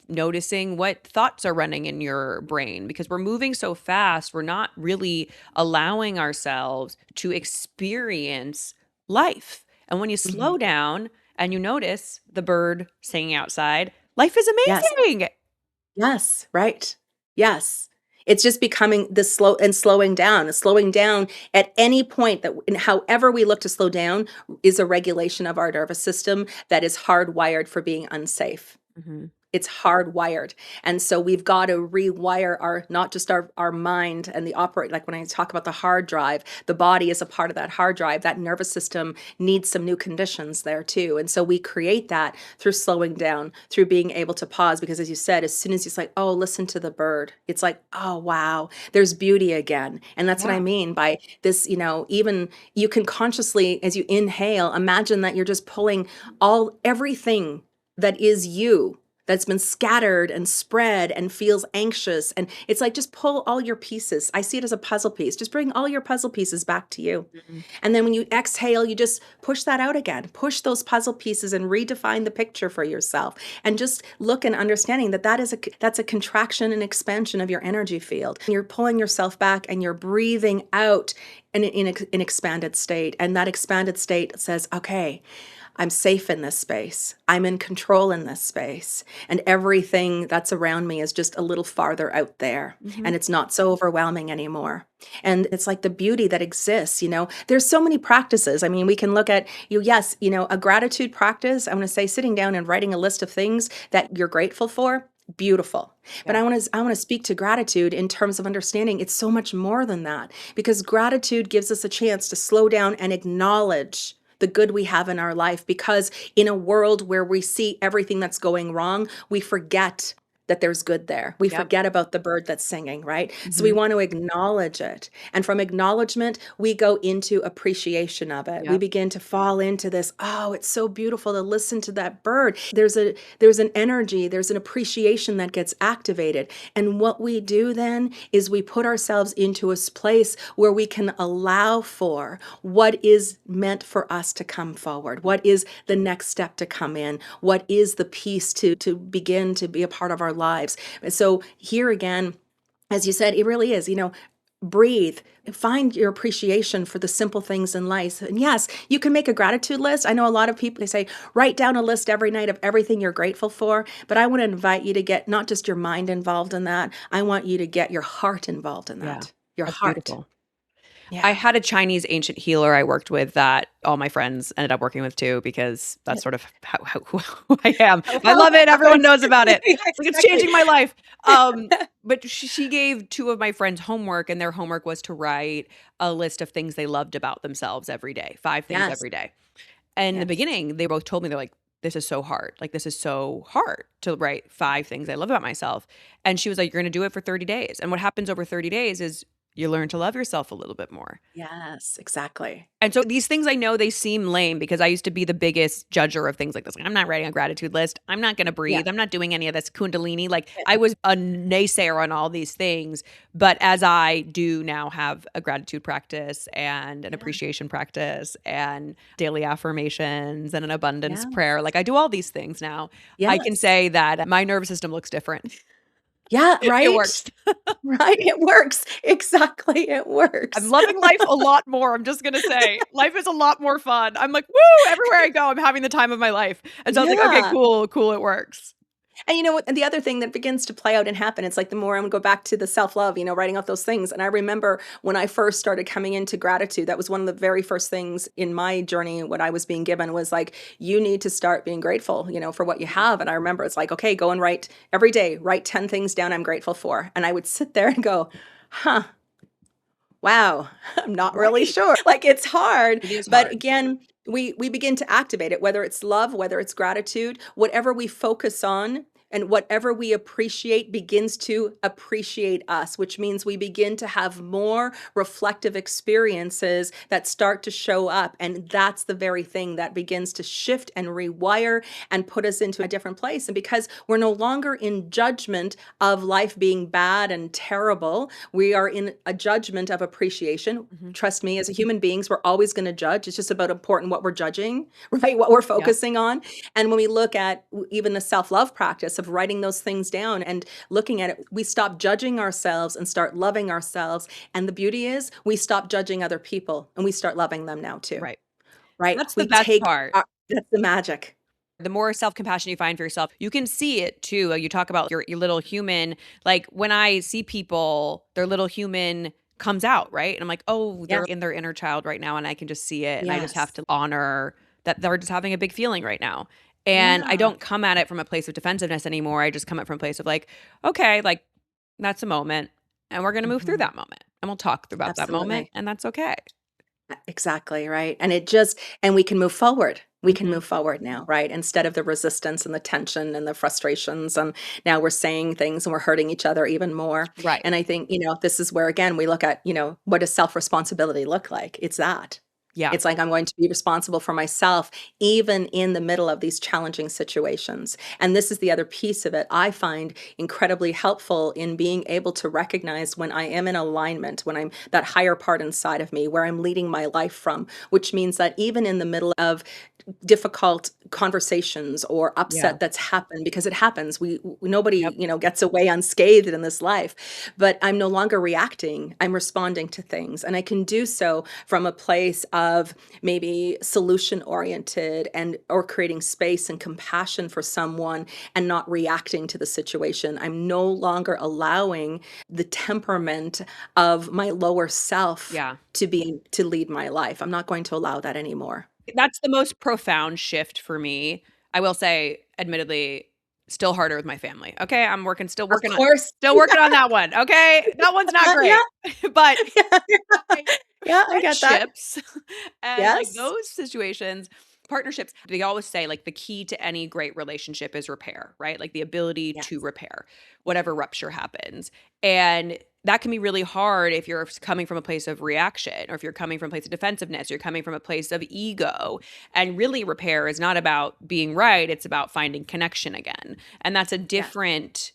noticing what thoughts are running in your brain because we're moving so fast, we're not really allowing ourselves to experience life. And when you Mhm. slow down and you notice the bird singing outside, life is Yes. amazing. Yes. Right. Yes. It's just becoming this slowing down. Slowing down at any point that, and however we look to slow down, is a regulation of our nervous system that is hardwired for being unsafe. Mhm. It's hardwired. And so we've got to rewire our not just our mind and the operate like when I talk about the hard drive, the body is a part of that hard drive. That nervous system needs some new conditions there too. And so we create that through slowing down, through being able to pause because as you said, as soon as it's like, "Oh, listen to the bird." It's like, "Oh, wow, there's beauty again." And that's what I Yeah. mean by this, even you can consciously as you inhale, imagine that you're just pulling everything that is you that's been scattered and spread and feels anxious. And it's like, just pull all your pieces. I see it as a puzzle piece. Just bring all your puzzle pieces back to you. Mhm. And then when you exhale, you just push that out again. Push those puzzle pieces and redefine the picture for yourself. And just look and understanding that that's a contraction and expansion of your energy field. You're pulling yourself back and you're breathing out in an expanded state. And that expanded state says, okay, I'm safe in this space. I'm in control in this space. And everything that's around me is just a little farther out there. Mhm. And it's not so overwhelming anymore. And it's like the beauty that exists, There's so many practices. I mean, we can look at yes, a gratitude practice. I want to say sitting down and writing a list of things that you're grateful for. Beautiful. But Yeah. I want to speak to gratitude in terms of understanding it's so much more than that, because gratitude gives us a chance to slow down and acknowledge the good we have in our life, because in a world where we see everything that's going wrong, we forget that there's good there. We Yep. forget about the bird that's singing, right? So we Mhm. want to acknowledge it. And from acknowledgement, we go into appreciation of it. We Yep. begin to fall into this, oh, it's so beautiful to listen to that bird. There's an energy, there's an appreciation that gets activated. And what we do then is we put ourselves into a place where we can allow for what is meant for us to come forward. What is the next step to come in? What is the piece to begin to be a part of our lives? So here again, as you said, it really is, breathe, find your appreciation for the simple things in life. And yes, you can make a gratitude list. I know a lot of people, they say, write down a list every night of everything you're grateful for. But I want to invite you to get not just your mind involved in that. I want you to get your heart involved in Yeah. that. Your That's heart. beautiful. I Yeah. had a Chinese ancient healer I worked with that all my friends ended up working with too, because that's sort of who I am. Oh, I love it. Everyone happens. knows about it. Yeah, Like, it's exactly. changing my life. But she gave two of my friends homework, and their homework was to write a list of things they loved about themselves every day, 5 things Yes. every day. And in the Yes. beginning, they both told me, they're like, this is so hard. Like, this is so hard to write 5 things I love about myself. And she was like, you're going to do it for 30 days. And what happens over 30 days is you learn to love yourself a little bit more. Yes, exactly. And so these things, I know they seem lame because I used to be the biggest judger of things like this. Like, I'm not writing a gratitude list. I'm not going to Yeah. breathe. I'm not doing any of this kundalini. Like, Yeah. I was a naysayer on all these things. But as I do now have a gratitude practice and an Yeah. appreciation practice and daily affirmations and an abundance Yes. prayer, like, I do all these things now. I can Yes. say that my nervous system looks different. Yeah, It right? works. Right, it works. Exactly, it I'm works. loving life a lot more. I'm just gonna say, life is a lot more fun. I'm like, woo! Everywhere I go, I'm having the time of my life. And so I was like, okay, Yeah. cool, cool, it works. And you know what? And the other thing that begins to play out and happen, it's like the more I'm gonna go back to the self-love, writing out those things. And I remember when I first started coming into gratitude, that was one of the very first things in my journey, what I was being given was like, you need to start being grateful, for what you have. And I remember it's like, okay, go and write every day, write 10 things down I'm grateful for. And I would sit there and go, huh, wow, I'm not really Right. sure. Like it's hard, It is but hard. again, we begin to activate it, whether it's love, whether it's gratitude, whatever we focus on and whatever we appreciate begins to appreciate us, which means we begin to have more reflective experiences that start to show up. And that's the very thing that begins to shift and rewire and put us into a different place. And because we're no longer in judgment of life being bad and terrible, we are in a judgment of appreciation. Mhm. Trust me, as human beings, we're always going to judge. It's just about important what we're judging, right? What we're Yep. focusing on. And when we look at even the self-love practice of writing those things down and looking at it, we stop judging ourselves and start loving ourselves. And the beauty is we stop judging other people and we start loving them now too, Right. right? That's the We best take part. that's the magic. The more self-compassion you find for yourself, you can see it too. You talk about your little human. Like, when I see people, their little human comes out, right? And I'm like, oh, Yeah. they're in their inner child right now, and I can just see it. And I just have Yes. to honor that they're just having a big feeling right now. And I Yeah. don't come at it from a place of defensiveness anymore. I just come at it from a place of like, okay, like, that's a moment, and we're gonna move through Mhm. that moment. And we'll talk about that moment, Absolutely. and that's okay. Exactly, right? And we can move forward. We can Mhm. move forward now, right? Instead of the resistance and the tension and the frustrations. And now we're saying things and we're hurting each other even more. Right. And I think, this is where, again, we look at, what does self responsibility look like? It's that. Yeah. It's like I'm going to be responsible for myself, even in the middle of these challenging situations. And this is the other piece of it I find incredibly helpful in being able to recognize when I am in alignment, when I'm that higher part inside of me, where I'm leading my life from, which means that even in the middle of difficult conversations or Yeah. upset that's happened, because it happens, nobody Yep. gets away unscathed in this life, but I'm no longer reacting, I'm responding to things, and I can do so from a place of of maybe solution oriented and or creating space and compassion for someone and not reacting to the situation. I'm no longer allowing the temperament of my lower self Yeah. to lead my life. I'm not going to allow that anymore. That's the most profound shift for me. I will say, admittedly, still harder with my family. Okay, I'm working still Of working on course. still working on that one, okay? That one's not Yeah. great. But Yeah. like Yeah, I get that. friendships and like Yes. those situations, partnerships, they always say like the key to any great relationship is repair, right? Like the ability to Yes. repair whatever rupture happens. And that can be really hard if you're coming from a place of reaction, or if you're coming from a place of defensiveness, you're coming from a place of ego. And really, repair is not about being right, it's about finding connection again. And that's a Yes. different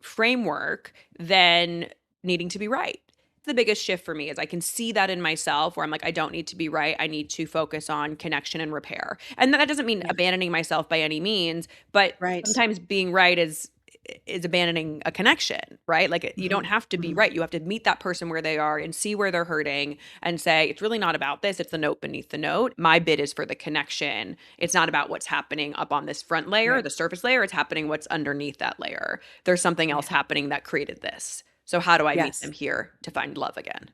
framework than needing to be right. The biggest shift for me is I can see that in myself where I'm like, I don't need to be right. I need to focus on connection and repair. And that doesn't mean Yeah. abandoning myself by any means, but Right. sometimes being right is abandoning a connection, right? Like you don't Mhm. have to be Mhm. right. You have to meet that person where they are and see where they're hurting and say, it's really not about this. It's the note beneath the note. My bid is for the connection. It's not about what's happening up on this front layer, Right. the surface layer. It's happening what's underneath that layer. There's something else Yeah. happening that created this. So how do I meet Yes. them here to find love again?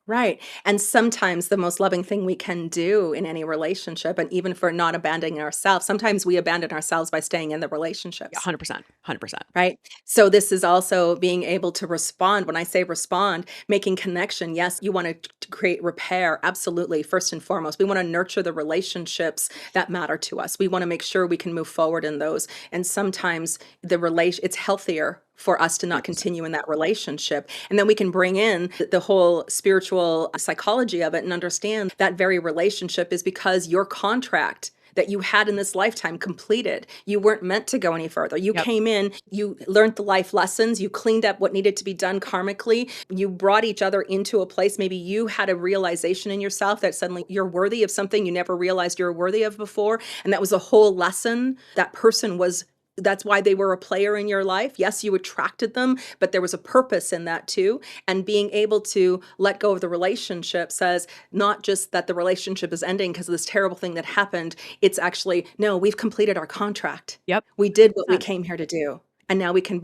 Right. And sometimes the most loving thing we can do in any relationship, and even for not abandoning ourselves, sometimes we abandon ourselves by staying in the Yeah, relationships. 100%. 100%. Right. So this is also being able to respond. When I say respond, making connection. Yes, you want to create repair. Absolutely. First and foremost, we want to nurture the relationships that matter to us. We want to make sure we can move forward in those. And sometimes it's healthier for us to not 100%. continue in that relationship. And then we can bring in the whole spiritual psychology of it and understand that very relationship is because your contract that you had in this lifetime completed. You weren't meant to go any further. You Yep. came in, you learned the life lessons, you cleaned up what needed to be done karmically, you brought each other into a place. Maybe you had a realization in yourself that suddenly you're worthy of something you never realized you were worthy of before. And that was a whole lesson. That person was that's why they were a player in your life. Yes, you attracted them, but there was a purpose in that too. And being able to let go of the relationship says not just that the relationship is ending because of this terrible thing that happened. It's actually, no, we've completed our contract. Yep. We did what we 100%. came here to do. And now we can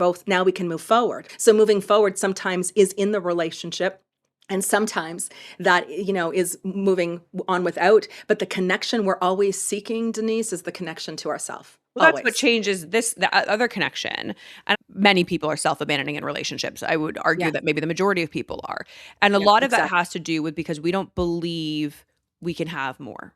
move forward. So moving forward sometimes is in the relationship. And sometimes that, is moving on without. But the connection we're always seeking, Denise, is the connection to ourselves. Well, that's what Always. changes the other connection. And many people are self-abandoning in relationships. I would argue Yeah. that maybe the majority of people are. And a Yeah, lot of that exactly. has to do with because we don't believe we can have more,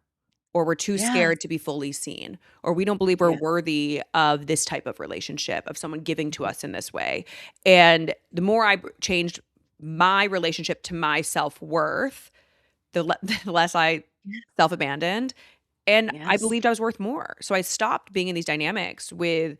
or we're too Yes. scared to be fully seen, or we don't believe we're Yeah. worthy of this type of relationship, of someone giving to us in this way. And the more I changed my relationship to my self-worth, the less I self-abandoned. And I Yes. believed I was worth more. So I stopped being in these dynamics with,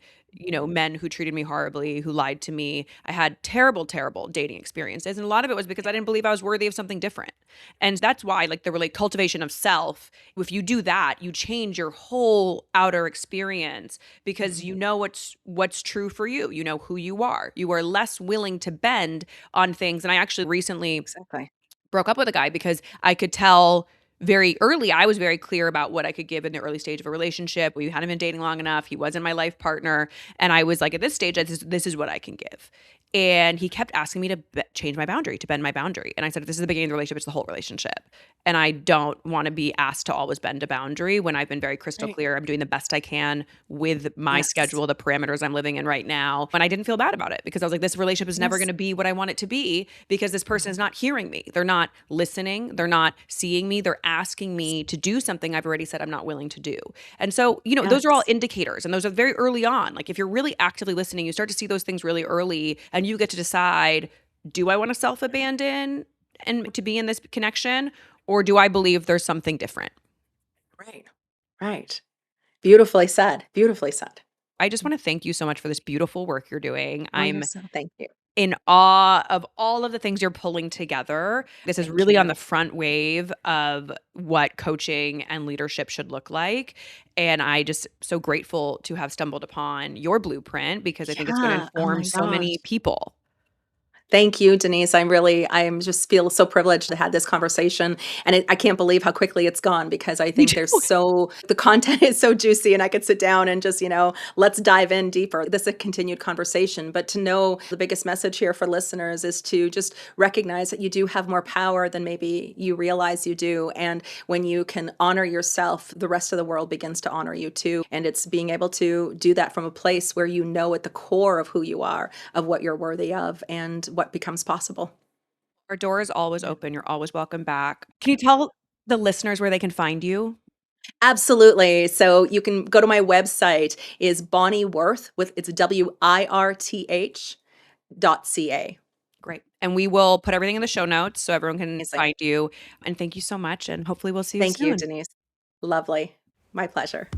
men who treated me horribly, who lied to me. I had terrible, terrible dating experiences. And a lot of it was because I didn't believe I was worthy of something different. And that's why, like, the really cultivation of self, if you do that, you change your whole outer experience because Mhm. you know what's true for you. You know who you are. You are less willing to bend on things. And I actually recently Exactly. broke up with a guy because I could tell very early, I was very clear about what I could give in the early stage of a relationship. We hadn't been dating long enough. He wasn't my life partner. And I was like, at this stage, this is what I can give. And he kept asking me to change my boundary, to bend my boundary. And I said, if this is the beginning of the relationship, it's the whole relationship. And I don't want to be asked to always bend a boundary when I've been very crystal Right. clear. I'm doing the best I can with my Yes. schedule, the parameters I'm living in right now. And I didn't feel bad about it because I was like, this relationship is never going Yes. to be what I want it to be because this person Mhm. is not hearing me. They're not listening. They're not seeing me. They're asking me to do something I've already said I'm not willing to do. And so, those are all Yes. indicators, and those are very early on. Like if you're really actively listening, you start to see those things really early and you get to decide, do I want to self-abandon and to be in this connection, or do I believe there's something different? Right. Right. Beautifully said. Beautifully said. I just want to thank you so much for this beautiful work you're doing. Oh, you're I'm so thank you. in awe of all of the things you're pulling together. This is Thank really on you. the front wave of what coaching and leadership should look like. And I just so grateful to have stumbled upon your blueprint because I think it's going to Yeah. Oh inform my so gosh. many people. Thank you, Denise. I'm just feel so privileged to have this conversation. And I can't believe how quickly it's gone because I Me think too. the content is so juicy and I could sit down and just, let's dive in deeper. This is a continued conversation. But to know the biggest message here for listeners is to just recognize that you do have more power than maybe you realize you do. And when you can honor yourself, the rest of the world begins to honor you too. And it's being able to do that from a place where you know at the core of who you are, of what you're worthy of, and what becomes possible. Our door is always Yeah. open. You're always welcome back. Can you tell the listeners where they can find you? Absolutely. So you can go to my website is Bonnie Wirth with it's WIRTH.ca. Great. And we will put everything in the show notes so everyone can Amazing. find you. And thank you so much. And hopefully we'll see you Thank you, soon. Denise. Lovely. My pleasure.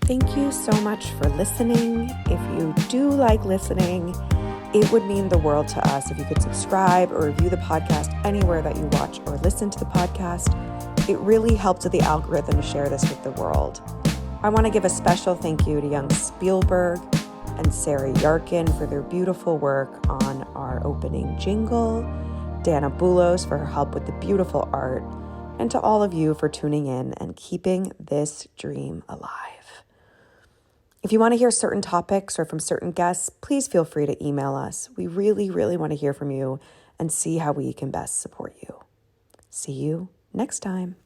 Thank you so much for listening. If you do like listening, it would mean the world to us if you could subscribe or review the podcast anywhere that you watch or listen to the podcast. It really helps with the algorithm to share this with the world. I want to give a special thank you to young Spielberg and Sarah Yarkin for their beautiful work on our opening jingle, Dana Bulos for her help with the beautiful art, and to all of you for tuning in and keeping this dream alive. If you want to hear certain topics or from certain guests, please feel free to email us. We really, really want to hear from you and see how we can best support you. See you next time.